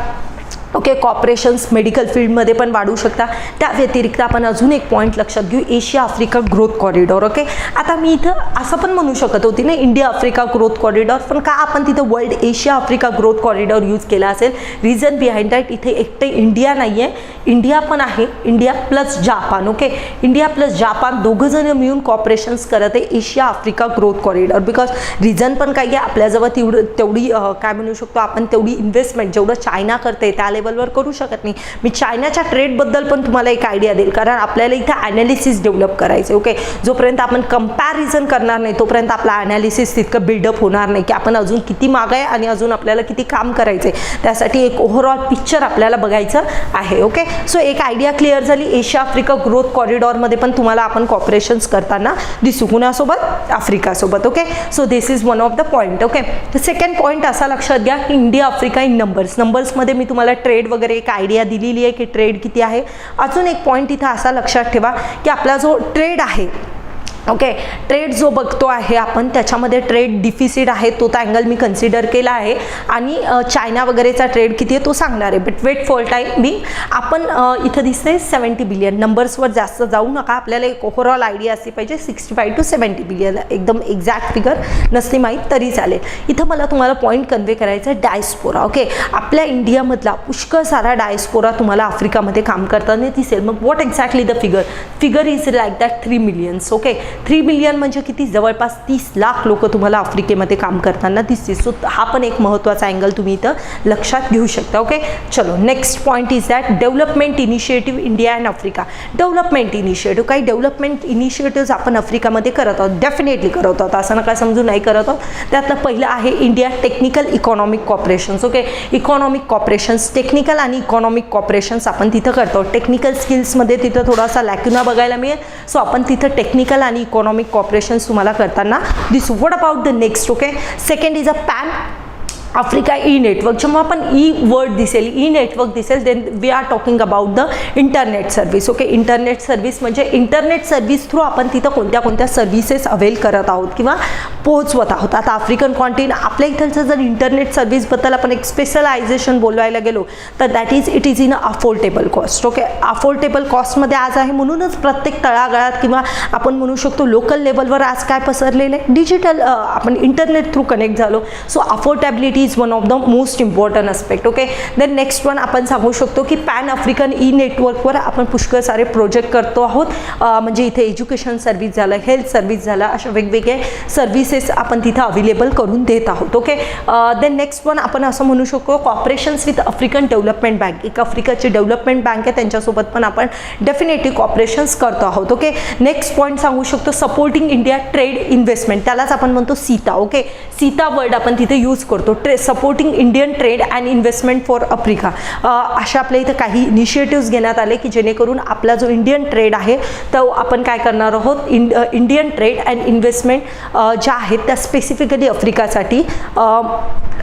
ओके, कॉपरेशन्स मेडिकल फील्डमध्ये पण वाढू शकता. त्या व्यतिरिक्त आपण अजून एक पॉईंट लक्षात घेऊ, Asia Africa growth corridor. Okay, आता मी इथं असं पण म्हणू शकत होती ना इंडिया आफ्रिका ग्रोथ कॉरिडॉर, पण का आपण तिथं world Asia Africa growth corridor use केला असेल, रिझन बिहाइंड दॅट इथे एकटे इंडिया नाही आहे, इंडिया पण आहे, India plus Japan. Okay, India plus Japan दोघंजणं मिळून कॉपरेशन्स करत आहे Asia Africa growth corridor. Because reason पण काय आहे, आपल्याजवळ तेवढी काय म्हणू शकतो आपण, तेवढी इन्व्हेस्टमेंट जेवढं चायना करते त्या लेवलवर करू शकत नाही. मी चायनाच्या ट्रेडबद्दल पण तुम्हाला एक आयडिया देईल, कारण आपल्याला इथं ॲनालिसिस डेव्हलप करायचं. ओके, जोपर्यंत आपण कंपॅरिझन करणार नाही तोपर्यंत आपला ॲनालिसिस तितकं बिल्डअप होणार नाही की आपण अजून किती माग आहे आणि अजून आपल्याला किती काम करायचं आहे. त्यासाठी एक ओव्हरऑल पिक्चर आपल्याला बघायचं आहे. ओके, सो एक आयडिया क्लिअर झाली. एशिया आफ्रिका ग्रोथ कॉरिडॉरमध्ये पण तुम्हाला आपण कॉपरेशन्स करताना दिसू, कुणासोबत, आफ्रिकासोबत. Okay, so this is one of the point. Okay, second point असा लक्षात घ्या की इंडिया आफ्रिका इन नंबर्समध्ये मी तुम्हाला ट्रेड वगैरे एक आयडिया दिलेली आहे की ट्रेड किती आहे. अजून एक पॉईंट इथं असा लक्षात ठेवा की आपला जो ट्रेड आहे, ओके, ट्रेड जो बघतो आहे आपण त्याच्यामध्ये ट्रेड डिफिसिट आहे तो अँगल मी कन्सिडर केला आहे. आणि चायना वगैरेचा ट्रेड किती आहे तो सांगणार आहे. बट वेट फॉर टाईम बी आपण इथं दिसते 70 बिलियन. नंबर्सवर जास्त जाऊ नका, आपल्याला एक ओव्हरऑल आयडिया असली पाहिजे. 65 to 70 बिलियन, एकदम एक्झॅक्ट फिगर नसते माहीत तरी चालेल. इथं मला तुम्हाला पॉईंट कन्वे करायचं आहे डायस्पोरा. ओके, आपल्या इंडियामधला पुष्कळ सारा डायस्पोरा तुम्हाला आफ्रिकामध्ये काम करताना दिसेल. मग what exactly the figure is like that 3 millions. Okay, 3 billion म्हणजे किती, जवळपास 30 लाख लोक तुम्हाला आफ्रिकेमध्ये काम करताना दिसतील. सो हा पण एक महत्त्वाचा अँगल तुम्ही इथं लक्षात घेऊ शकता. ओके, चलो next point is that development initiative India and Africa. Development initiative, काही डेव्हलपमेंट इनिशिएटिव्ह आपण आफ्रिकामध्ये करत आहोत, डेफिनेटली करत आहोत, असं नका समजू नाही करत आहोत. त्यातलं पहिलं आहे India technical economic cooperations. Okay, economic cooperations, technical आणि इकॉनॉमिक कॉपरेशन्स आपण तिथं करतो. टेक्निकल स्किल्समध्ये तिथं थोडासा लॅक्युना बघायला मिळेल. सो आपण तिथं टेक्निकल आणि इकॉनॉमिक कॉपरेशन्स तुम्हाला करताना दिसू. What about the next? Okay, second is a Africa e network, जेव्हा आपण ई वर्ड दिसेल, ई नेटवर्क दिसेल, then we are talking about the internet service. Okay, internet service म्हणजे इंटरनेट सर्व्हिस थ्रू आपण तिथं कोणत्या कोणत्या सर्व्हिसेस अवेल करत आहोत किंवा पोहोचवत आहोत. आता आफ्रिकन कॉन्टिनेंट आपल्या इथलचं जर इंटरनेट सर्व्हिसबद्दल आपण एक स्पेशलायझेशन बोलवायला गेलो तर that it is in affordable cost. Okay, affordable कॉस्टमध्ये आज आहे, म्हणूनच प्रत्येक तळागाळात किंवा आपण म्हणू शकतो लोकल लेवलवर आज काय पसरलेलं आहे, डिजिटल आपण इंटरनेट थ्रू कनेक्ट झालो. So affordability is one of the most important aspect. Okay, then next one आपण सांगू शकतो की पॅन आफ्रिकन ई नेटवर्कवर आपण पुष्कळ सारे प्रोजेक्ट करतो आहोत. म्हणजे इथे एज्युकेशन सर्व्हिस झालं, हेल्थ सर्व्हिस झालं, अशा वेगवेगळे सर्व्हिसेस आपण तिथं अवेलेबल करून देत आहोत. ओके, देन नेक्स्ट वन आपण असं म्हणू शकतो कॉपरेशन्स विथ आफ्रिकन डेव्हलपमेंट बँक. एक आफ्रिकाची डेव्हलपमेंट बँक आहे, त्यांच्यासोबत पण आपण डेफिनेटली कॉपरेशन्स करतो आहोत. ओके, नेक्स्ट पॉईंट सांगू शकतो सपोर्टिंग इंडिया ट्रेड इन्व्हेस्टमेंट, त्यालाच आपण म्हणतो सीता. ओके, सीता वर्ड आपण तिथे यूज करतो, supporting Indian trade and investment for Africa. अशा आपल्या इथं काही इनिशिएटिव्स घेण्यात आले की जेणेकरून आपला जो इंडियन ट्रेड आहे तो आपण काय करणार आहोत, इंडियन ट्रेड अँड इन्व्हेस्टमेंट ज्या आहेत त्या स्पेसिफिकली आफ्रिकासाठी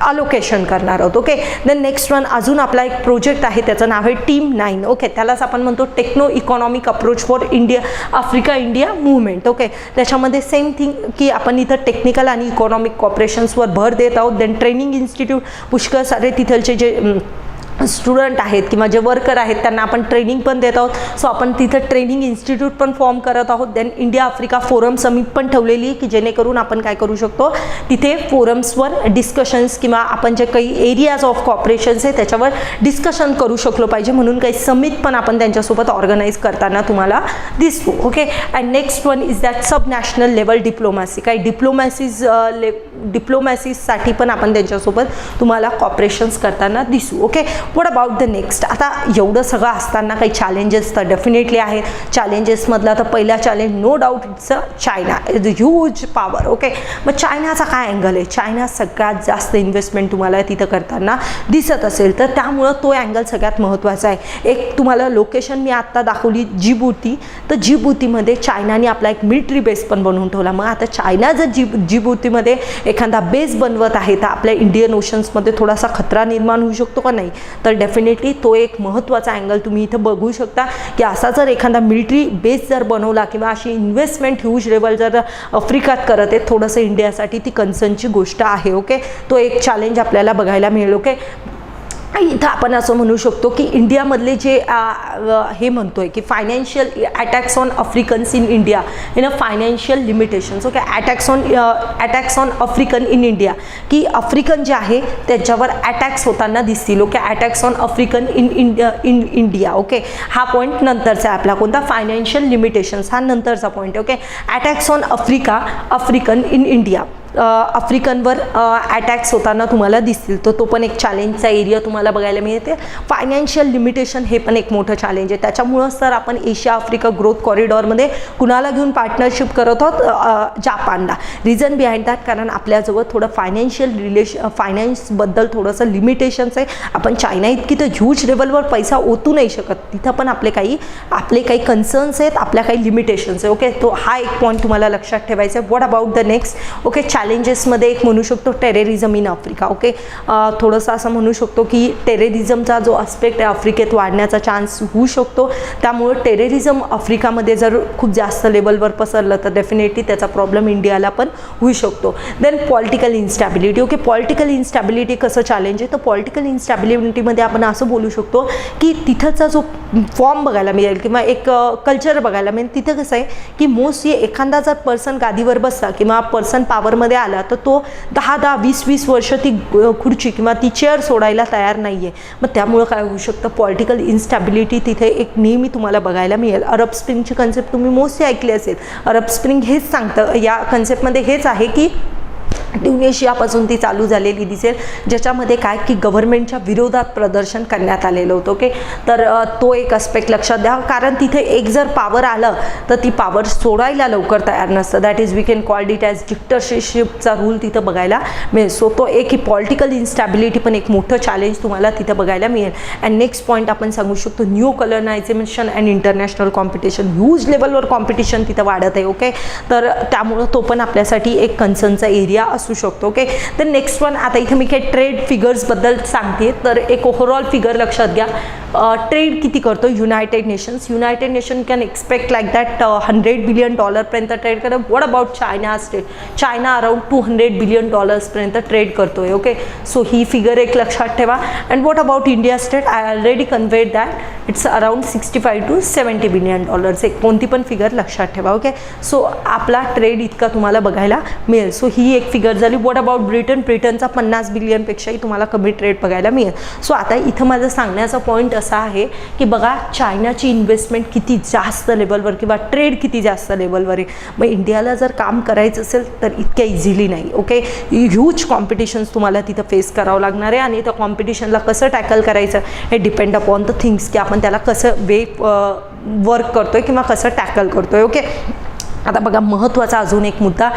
अलोकेशन करणार आहोत. ओके, देन नेक्स्ट वन अजून आपला एक प्रोजेक्ट आहे, त्याचं नाव आहे टीम 9. ओके, त्यालाच आपण म्हणतो techno economic approach for India Africa India movement. Okay, त्याच्यामध्ये सेम थिंग की आपण इथं टेक्निकल आणि इकॉनॉमिक कॉपरेशन्सवर भर देत आहोत. देन ट्रेनिंग इन्स्टिट्यूट, पुष्कळ सारे तिथलचे जे स्टुडंट आहेत किंवा जे वर्कर आहेत त्यांना आपण ट्रेनिंग पण देत आहोत. सो आपण तिथं ट्रेनिंग इन्स्टिट्यूट पण फॉर्म करत आहोत. Then India Africa forum summit पण ठेवलेली आहे की जेणेकरून आपण काय करू शकतो, तिथे फोरम्सवर डिस्कशन्स किंवा आपण जे काही एरियाज ऑफ कॉपरेशन्स आहे त्याच्यावर डिस्कशन करू शकलो पाहिजे, म्हणून काही समिट पण आपण त्यांच्यासोबत ऑर्गनाईज करताना तुम्हाला दिसतो. Okay, and next one is that subnational level diplomacy. काही डिप्लोमॅसीसाठी पण आपण त्यांच्यासोबत तुम्हाला कॉपरेशन्स करताना दिसू. Okay, what about the next. आता एवढं सगळं असताना काही चॅलेंजेस तर डेफिनेटली आहेत. चॅलेंजेसमधला तर पहिला challenge no doubt it's China, is a huge power. Okay, मग चायनाचा काय अँगल आहे, चायना सगळ्यात जास्त इन्व्हेस्टमेंट तुम्हाला तिथं करताना दिसत असेल तर त्यामुळं तो अँगल सगळ्यात महत्त्वाचा आहे. एक तुम्हाला लोकेशन मी आत्ता दाखवली जिबुती, तर जिबुतीमध्ये चायनाने आपला एक मिलिटरी बेस पण बनवून ठेवला. मग आता चायना जर जिबुतीमध्ये एखादा बेस बनवत आहे तर आपल्या इंडियन ओशन्समध्ये थोडासा खतरा निर्माण होऊ शकतो का नाही, तर डेफिनेटली तो एक महत्त्वाचा अँगल तुम्ही इथं बघू शकता की असा जर एखादा मिलिटरी बेस जर बनवला किंवा अशी इन्व्हेस्टमेंट ह्यूज लेवल जर आफ्रिकात करत आहे, थोडंसं इंडियासाठी ती कन्सर्नची गोष्ट आहे. ओके, तो एक चॅलेंज आपल्याला बघायला मिळेल. ओके, इथं आपण असं म्हणू शकतो की इंडियामधले जे हे म्हणतोय की financial attacks on Africans in India in a financial limitations. Okay, attacks on African in India, की आफ्रिकन जे आहे त्याच्यावर अटॅक्स होताना दिसतील. Okay, attacks on African in India. Okay, हा पॉईंट नंतरचा आहे आपला, कोणता, फायनान्शियल लिमिटेशन्स हा नंतरचा point. Okay, attacks on African in India, आफ्रिकनवर अटॅक्स होताना तुम्हाला दिसतील, तर तो पण एक चॅलेंजचा एरिया तुम्हाला बघायला मिळते. फायनान्शियल लिमिटेशन हे पण एक मोठं चॅलेंज आहे. त्याच्यामुळंच तर आपण एशिया आफ्रिका ग्रोथ कॉरिडॉरमध्ये कुणाला घेऊन पार्टनरशिप करत आहोत, जापानला. रिझन बिहाइंड दॅट, कारण आपल्याजवळ थोडं फायनान्सबद्दल थोडंसं लिमिटेशन्स आहे. आपण चायना इतकी तर ह्यूज लेवलवर पैसा ओतू नाही शकत, तिथं पण आपले काही कन्सर्न्स आहेत, आपल्या काही लिमिटेशन्स आहे. ओके, तो हा एक पॉईंट तुम्हाला लक्षात ठेवायचा आहे. What about the next. Okay, चॅलेंजेसमध्ये एक म्हणू शकतो टेररिझम इन आफ्रिका. ओके, थोडंसं असं म्हणू शकतो की टेररिझमचा जो आस्पेक्ट आहे आफ्रिकेत वाढण्याचा चान्स होऊ शकतो. त्यामुळे टेररिझम आफ्रिकामध्ये जर खूप जास्त लेवलवर पसरलं तर डेफिनेटली त्याचा प्रॉब्लेम इंडियाला पण होऊ शकतो. Then political instability. Okay, political instability कसं चॅलेंज आहे, तर पॉलिटिकल इन्स्टॅबिलिटीमध्ये आपण असं बोलू शकतो की तिथंचा जो फॉर्म बघायला मिळेल किंवा एक कल्चर बघायला मिळेल, तिथं कसं आहे की मोस्टली एखादा जर पर्सन गादीवर बसला किंवा पर्सन पॉवरमध्ये आला तर तो 10-10, 20-20 वर्ष ती खुर्ची किंवा ती चेअर सोडायला तयार नाही आहे. मग त्यामुळं काय होऊ शकतं, पॉलिटिकल इन्स्टॅबिलिटी तिथे एक नेहमी तुम्हाला बघायला मिळेल. अरब स्प्रिंगची कन्सेप्ट तुम्ही मोस्टली ऐकली असेल. अरब स्प्रिंग हेच सांगतं, या कन्सेप्टमध्ये हेच आहे की ट्युनिशियापासून ती चालू झालेली दिसेल, ज्याच्यामध्ये काय की गव्हर्नमेंटच्या विरोधात प्रदर्शन करण्यात आलेलं होतं. ओके, तर तो एक अस्पेक्ट लक्षात द्या, कारण तिथे एक जर पॉवर आलं तर ती पॉवर सोडायला लवकर तयार नसतं. That is we can called it as डिक्टरशिपचा रूल तिथं बघायला मिळेल. सो तो एक पॉलिटिकल इन्स्टॅबिलिटी पण एक मोठं चॅलेंज तुम्हाला तिथं बघायला मिळेल. अँड नेक्स्ट पॉईंट आपण सांगू शकतो new colonisation and international competition. Huge लेवलवर कॉम्पिटिशन तिथं वाढत आहे. ओके, तर त्यामुळं तो पण आपल्यासाठी एक कन्सर्नचा एरिया असू शकतो. ओके, तर नेक्स्ट वन, आता इथे मी काही ट्रेड फिगर्सबद्दल सांगते. तर एक ओव्हरऑल फिगर लक्षात घ्या. ट्रेड किती करतो United nation can expect like that $100 billion पर्यंत ट्रेड करा. What about China state? China around $200 billion पर्यंत ट्रेड करतोय. ओके, सो ही फिगर एक लक्षात ठेवा. And what about India state? I already conveyed that it's around $65 to $70 billion. एक कोणती पण फिगर लक्षात ठेवा. ओके, सो आपला ट्रेड इतका तुम्हाला बघायला मिळेल. सो ही एक फिगर झाली. व्हॉट अबाउट ब्रिटनचा 50 बिलियनपेक्षाही तुम्हाला कमी ट्रेड बघायला मिळेल. सो आता इथं माझं सांगण्याचा पॉईंट असा आहे की बघा चायनाची इन्व्हेस्टमेंट किती जास्त लेवलवर किंवा ट्रेड किती जास्त लेवलवर आहे. मग इंडियाला जर काम करायचं असेल तर इतक्या इझिली नाही. ओके, ह्यूज कॉम्पिटिशन्स तुम्हाला तिथं फेस करावं लागणार आहे आणि त्या कॉम्पिटिशनला कसं टॅकल करायचं हे डिपेंड अपॉन द थिंग्स की आपण त्याला कसं वर्क करतोय किंवा कसं टॅकल करतोय. ओके, आता बघा महत्त्वाचा अजून एक मुद्दा,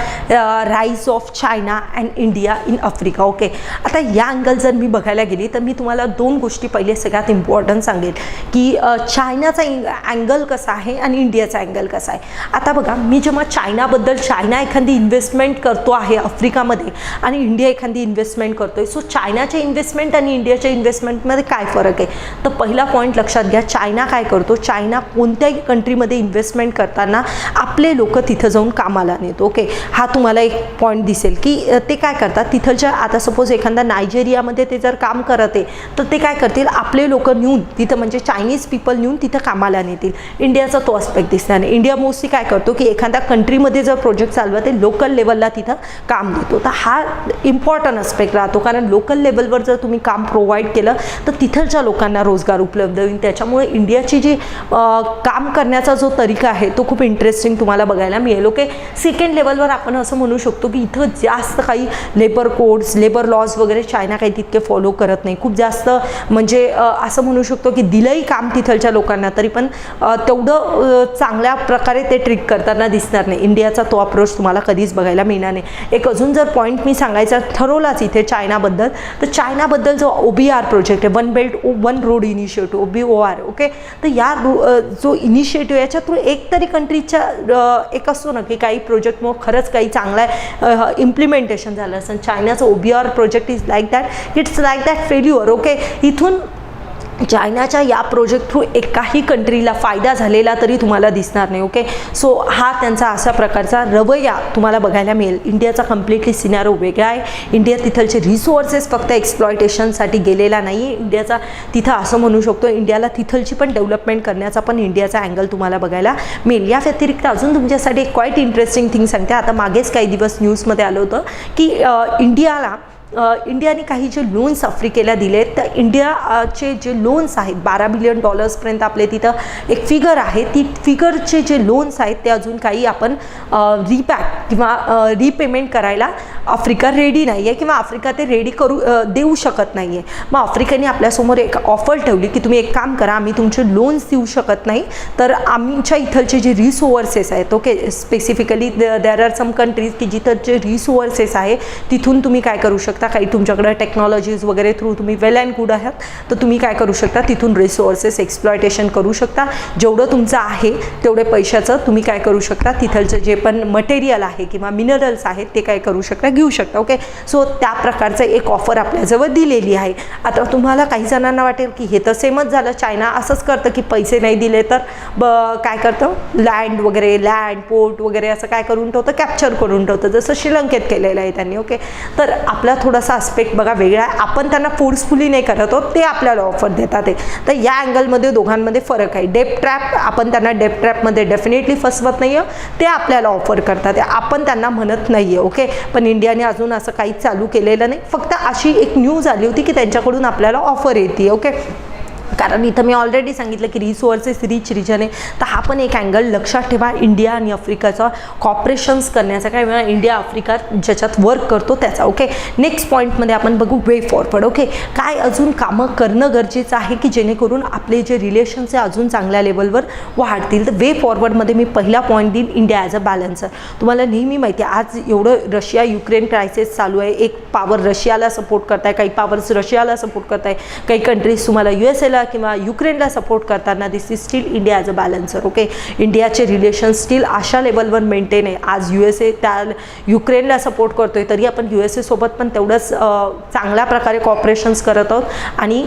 rise of China and India in Africa. Okay, आता या अँगल जर मी बघायला गेली तर मी तुम्हाला दोन गोष्टी पहिले सगळ्यात इम्पॉर्टंट सांगेल की चायनाचा अँगल कसा आहे आणि इंडियाचा अँगल कसा आहे. आता बघा मी जेव्हा चायना एखादी इन्व्हेस्टमेंट करतो आहे आफ्रिकामध्ये आणि इंडिया एखादी इन्व्हेस्टमेंट करतोय, सो चायनाच्या इन्व्हेस्टमेंट आणि इंडियाच्या इन्व्हेस्टमेंटमध्ये काय फरक आहे? तर पहिला पॉईंट लक्षात घ्या, चायना काय करतो, चायना कोणत्याही कंट्रीमध्ये इन्व्हेस्टमेंट करताना आपले लोक तिथं जाऊन कामाला नेतो. ओके, हा तुम्हाला एक पॉईंट दिसेल की ते काय करतात तिथलच्या, आता सपोज एखादा नायजेरियामध्ये ते जर काम करत आहे तर ते काय करतील, आपले लोक नेऊन तिथं म्हणजे चायनीज पीपल नेऊन तिथं कामाला नेतील. इंडियाचा तो आस्पेक्ट दिसणार नाही. इंडिया मोस्टली काय करतो की एखाद्या कंट्रीमध्ये जर प्रोजेक्ट चालवत ते लोकल लेवलला तिथं काम देतो. तर हा इम्पॉर्टंट आस्पेक्ट राहतो कारण लोकल लेवलवर जर तुम्ही काम प्रोव्हाइड केलं तर तिथलच्या लोकांना रोजगार उपलब्ध होईल. त्याच्यामुळे इंडियाची जी काम करण्याचा जो तरीका आहे तो खूप इंटरेस्टिंग तुम्हाला बघायला मिळेल. ओके, सेकंड लेवलवर आपण असं म्हणू शकतो की इथं जास्त काही लेबर कोड्स, लेबर लॉज वगैरे चायना काही तितके फॉलो करत नाही. खूप जास्त म्हणजे असं म्हणू शकतो की दिलंही काम तिथलच्या लोकांना तरी पण तेवढं चांगल्या प्रकारे ते ट्रीट करताना दिसणार नाही. इंडियाचा तो अप्रोच तुम्हाला कधीच बघायला मिळणार नाही. एक अजून जर पॉईंट मी सांगायचा ठरवलाच इथे चायनाबद्दल, तर चायनाबद्दल जो OBR प्रोजेक्ट आहे, one belt one road initiative, OBOR. Okay, तर या जो इनिशिएटिव्ह याच्या थ्रू एक तरी कंट्रीच्या एक असतो ना की काही प्रोजेक्टमुळे खरंच काही चांगला इम्प्लिमेंटेशन झालं असेल. चायनाचं OBR project is like that, it's like that failure. Okay, इथून चायनाच्या या प्रोजेक्ट थ्रू एकाही कंट्रीला फायदा झालेला तरी तुम्हाला दिसणार नाही. ओके, सो हा त्यांचा अशा प्रकारचा रवैया तुम्हाला बघायला मिळेल. इंडियाचा कम्प्लिटली सिनारो वेगळा आहे. इंडिया तिथलचे रिसोर्सेस फक्त एक्सप्लॉयटेशनसाठी गेलेला नाही आहे. इंडियाचा तिथं असं म्हणू शकतो इंडियाला तिथलची पण डेव्हलपमेंट करण्याचा पण इंडियाचा अँगल तुम्हाला बघायला मिळेल. या व्यतिरिक्त अजून तुमच्यासाठी एक क्वाईट इंटरेस्टिंग थिंग सांगते. आता मागेच काही दिवस न्यूजमध्ये आलं होतं की इंडियाने काही जे लोन्स आफ्रिकेला दिले तर इंडियाचे जे लोन्स आहेत $12 बिलियन पर्यंत आपले तिथं एक फिगर आहे. ती फिगरचे जे लोन्स आहेत ते अजून काही आपण रिपॅक किंवा रिपेमेंट करायला आफ्रिका रेडी नाही आहे किंवा आफ्रिका ते रेडी देऊ शकत नाही आहे. मग आफ्रिकेने आपल्यासमोर एक ऑफर ठेवली की तुम्ही एक काम करा, आम्ही तुमचे लोन्स देऊ शकत नाही तर आमच्या इथलचे जे रिसोर्सेस आहेत, okay, specifically there are some countries की जिथं जे रिसोर्सेस आहे तिथून तुम्ही काय करू शकता, काही तुमच्याकडे टेक्नॉलॉजीज वगैरे थ्रू तुम्ही वेल अँड गुड आहात तर तुम्ही काय करू शकता, तिथून रिसोर्सेस एक्सप्लॉयटेशन करू शकता. जेवढं तुमचं आहे तेवढे पैशाचं तुम्ही काय करू शकता, तिथलचं जे पण मटेरियल आहे किंवा मिनरल्स आहेत ते काय करू शकता, घेऊ शकता. ओके, सो त्या प्रकारचं एक ऑफर आपल्याजवळ दिलेली आहे. आता तुम्हाला काही जणांना वाटेल की हे तर सेमच झालं, चायना असंच करतं की पैसे नाही दिले तर काय करतं, लँड पोर्ट वगैरे असं काय करून ठेवतं, कॅप्चर करून ठेवतं, जसं श्रीलंकेत केलेलं आहे त्यांनी. ओके, तर आपला थोडासा आस्पेक्ट बघा वेगळा आहे. आपण त्यांना फोर्सफुली नाही करत आहोत, ते आपल्याला ऑफर देतात आहे. तर या अँगलमध्ये दोघांमध्ये फरक आहे. डेप ट्रॅप, आपण त्यांना डेप ट्रॅपमध्ये डेफिनेटली फसवत नाही आहे, ते आपल्याला ऑफर करतात आहे, आपण त्यांना म्हणत नाही आहे. ओके, पण इंडियाने अजून असं काहीच चालू केलेलं नाही. फक्त अशी एक न्यूज आली होती की त्यांच्याकडून आपल्याला ऑफर येते. ओके, कारण इथं मी ऑलरेडी सांगितलं की रिसोर्सेस रिच रिजन आहे. तर हा पण एक अँगल लक्षात ठेवा. इंडिया आणि आफ्रिकाचा कॉपरेशन्स करण्याचा काय वेळा इंडिया आफ्रिका ज्याच्यात वर्क करतो त्याचा. ओके, नेक्स्ट पॉईंटमध्ये आपण बघू वे फॉरवर्ड. ओके, काय अजून कामं करणं गरजेचं आहे की जेणेकरून आपले जे रिलेशन्स आहे अजून चांगल्या लेवलवर वाढतील. तर वे फॉरवर्डमध्ये मी पहिला पॉईंट देईन इंडिया ॲज अ बॅलन्सर. तुम्हाला नेहमी माहिती आहे आज एवढं रशिया युक्रेन क्रायसिस चालू आहे. एक पॉवर रशियाला सपोर्ट करताय, काही पॉवर्स रशियाला सपोर्ट करताय, काही कंट्रीज तुम्हाला USA ला रशियाला किंवा युक्रेनला सपोर्ट करताना this is still India as a balancer. Okay, इंडियाचे रिलेशन स्टील अशा लेवलवर मेंटेन आहे. आज USA त्या युक्रेनला सपोर्ट करतोय तरी आपण USA सोबत पण तेवढंच चांगल्या प्रकारे कॉपरेशन्स करत आहोत आणि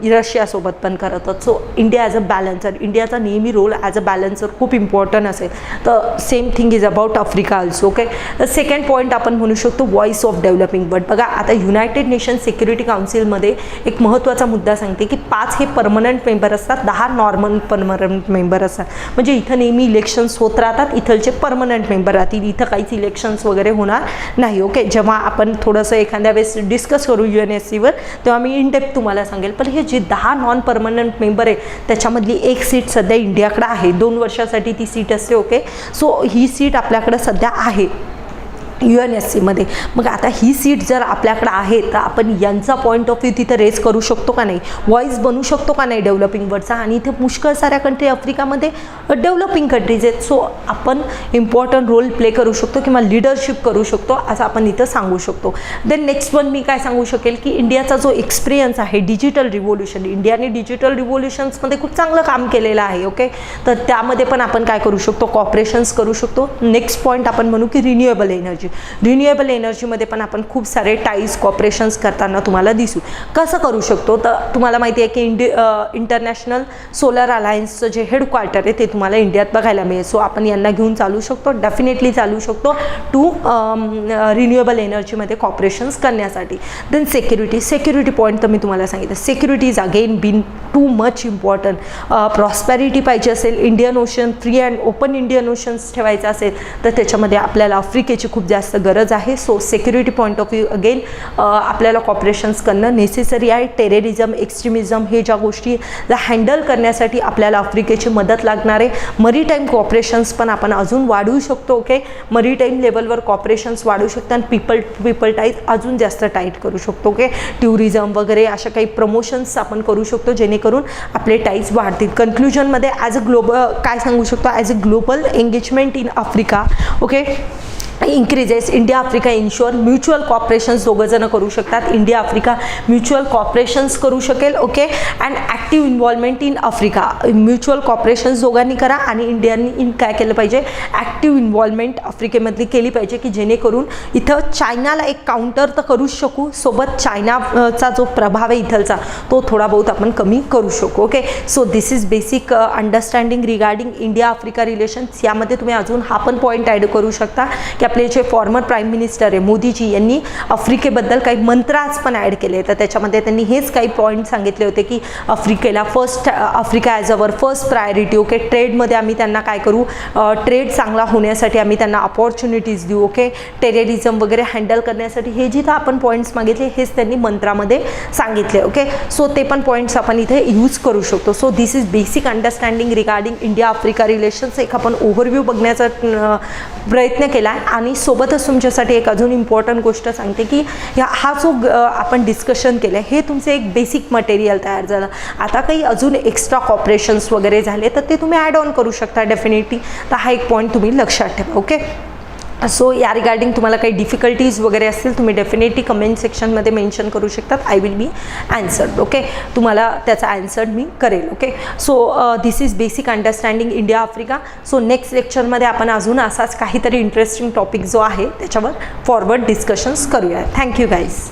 रशियासोबत पण करत आहोत. So India as a balancer, इंडियाचा नेहमी रोल ॲज अ बॅलन्सर खूप इम्पॉर्टंट असेल. तर same thing is about Africa also. Okay, second point आपण म्हणू शकतो व्हॉइस ऑफ डेव्हलपिंग वर्ल्ड. बघा आता युनायटेड नेशन सिक्युरिटी काउन्सिलमध्ये एक महत्त्वाचा मुद्दा सांगते की 5 हे परमनंट मेंबर असतात, 10 नॉर्मल परमनंट मेंबर असतात. म्हणजे इथं नेहमी इलेक्शन्स होत राहतात, इथलचे परमनंट मेंबर राहतील, इथं काहीच इलेक्शन्स वगैरे होणार नाही. ओके, जेव्हा आपण थोडंसं एखाद्या वेळेस डिस्कस करू UNSCवर तेव्हा मी इन डेप्थ तुम्हाला सांगेल. पण हे जे 10 नॉन परमनंट मेंबर आहे त्याच्यामधली एक सीट सध्या इंडियाकडे आहे. 2 वर्षासाठी ती सीट असते. ओके, सो ही सीट आपल्याकडे सध्या आहे UNSCमध्ये. मग आता ही सीट जर आपल्याकडे आहे तर आपण यांचा पॉईंट ऑफ व्ह्यू तिथं रेज करू शकतो का नाही, व्हॉइस बनू शकतो का नाही डेव्हलपिंग वर्ल्डचा. आणि इथे पुष्कळ साऱ्या कंट्री आफ्रिकामध्ये डेव्हलपिंग कंट्रीज आहेत. सो आपण इम्पॉर्टंट रोल प्ले करू शकतो किंवा लिडरशिप करू शकतो असं आपण इथं सांगू शकतो. देन नेक्स्ट वन मी काय सांगू शकेल की इंडियाचा जो एक्सपिरियन्स आहे डिजिटल रिव्होल्युशन, इंडियाने डिजिटल रिव्होल्युशन्समध्ये खूप चांगलं काम केलेलं आहे. ओके, तर त्यामध्ये पण आपण काय करू शकतो, कॉपरेशन्स करू शकतो. नेक्स्ट पॉईंट आपण म्हणू की रिन्युएबल एनर्जी. रिन्युएबल एनर्जीमध्ये पण आपण खूप सारे टाईज कॉपरेशन्स करताना तुम्हाला दिसू. कसं करू शकतो तर तुम्हाला माहिती आहे की इंटरनॅशनल सोलर अलायन्सचं जे हेडक्वार्टर आहे ते तुम्हाला इंडियात बघायला मिळेल. सो आपण यांना घेऊन चालू शकतो, डेफिनेटली चालू शकतो टू रिन्युएबल एनर्जीमध्ये कॉपरेशन्स करण्यासाठी. देन सिक्युरिटी पॉईंट तर मी तुम्हाला सांगितलं. Security is again been too much important. Prosperity पाहिजे असेल, Indian Ocean free and open Indian Oceans ठेवायचं असेल तर त्याच्यामध्ये आपल्याला आफ्रिकेची खूप जास्त गरज आहे. So security point of view again आपल्याला कॉपरेशन्स करणं नेसेसरी आहे. टेररिझम, एक्स्ट्रीमिझम हे ज्या गोष्टी हँडल करण्यासाठी आपल्याला आफ्रिकेची मदत लागणार आहे. मरीटाईम कॉपरेशन्स पण आपण अजून वाढवू शकतो. ओके, मरीटाईम लेवलवर कॉपरेशन्स वाढवू शकतो आणि पीपल टू पीपल टाईज अजून जास्त टाईट करू शकतो. ओके, टुरिझम वगैरे अशा काही प्रमोशन्स आपण करू शकतो जेणेकरून आपले टाईज वाढतील. कन्क्लुजनमध्ये ॲज अ ग्लोबल काय सांगू शकतो, as a global engagement in Africa okay increases. India Africa ensure mutual cooperations दोघंजणं करू शकतात. इंडिया आफ्रिका म्युच्युअल कॉपरेशन्स करू शकेल. Okay, and active involvement in Africa. Mutual cooperations दोघांनी करा आणि इंडियानी काय केलं पाहिजे, ॲक्टिव्ह इन्व्हॉल्वमेंट आफ्रिकेमधली केली पाहिजे की जेणेकरून इथं चायनाला एक काउंटर तर करूच शकू, सोबत चायनाचा जो प्रभाव आहे इथलचा तो थोडा बहुत आपण कमी करू शकू. Okay, so this is basic understanding regarding India Africa relations. यामध्ये तुम्ही अजून हा पण पॉईंट ॲड करू शकता की आपले जे फॉर्मर प्राईम मिनिस्टर आहे मोदीजी यांनी आफ्रिकेबद्दल काही मंत्राज पण ॲड केले. तर त्याच्यामध्ये त्यांनी हेच काही पॉईंट सांगितले होते की Africa as our first priority. Okay, ट्रेडमध्ये आम्ही त्यांना काय करू, ट्रेड चांगला होण्यासाठी आम्ही त्यांना अपॉर्च्युनिटीज देऊ. ओके, टेररिझम वगैरे हँडल करण्यासाठी हे जिथं आपण पॉईंट्स मागितले हेच त्यांनी मंत्रामध्ये सांगितले. ओके, सो ते पण पॉईंट्स आपण इथे यूज करू शकतो. So this is basic understanding regarding India Africa relations. एक आपण ओव्हरव्ह्यू बघण्याचा प्रयत्न केला आहे आणि सोबतच तुमच्यासाठी एक अजून इम्पॉर्टंट गोष्ट सांगते की हा जो आपण डिस्कशन केलं आहे हे तुमचं एक बेसिक मटेरियल तयार झालं. आता काही अजून एक्स्ट्रा कॉपरेशन्स वगैरे झाले तर ते तुम्ही ॲड ऑन करू शकता डेफिनेटली. तर हा एक पॉईंट तुम्ही लक्षात ठेवा. ओके, सो या रिगार्डिंग तुम्हाला काही डिफिकल्टीज वगैरे असतील तुम्ही डेफिनेटली कमेंट सेक्शनमध्ये मेन्शन करू शकतात. I will be answered. Okay, तुम्हाला त्याचा ॲन्सर्ड मी करेल. Okay, so this is basic understanding India Africa. So next लेक्चरमध्ये आपण अजून असाच काहीतरी इंटरेस्टिंग टॉपिक जो आहे त्याच्यावर फॉरवर्ड डिस्कशन्स करूया. Thank you guys.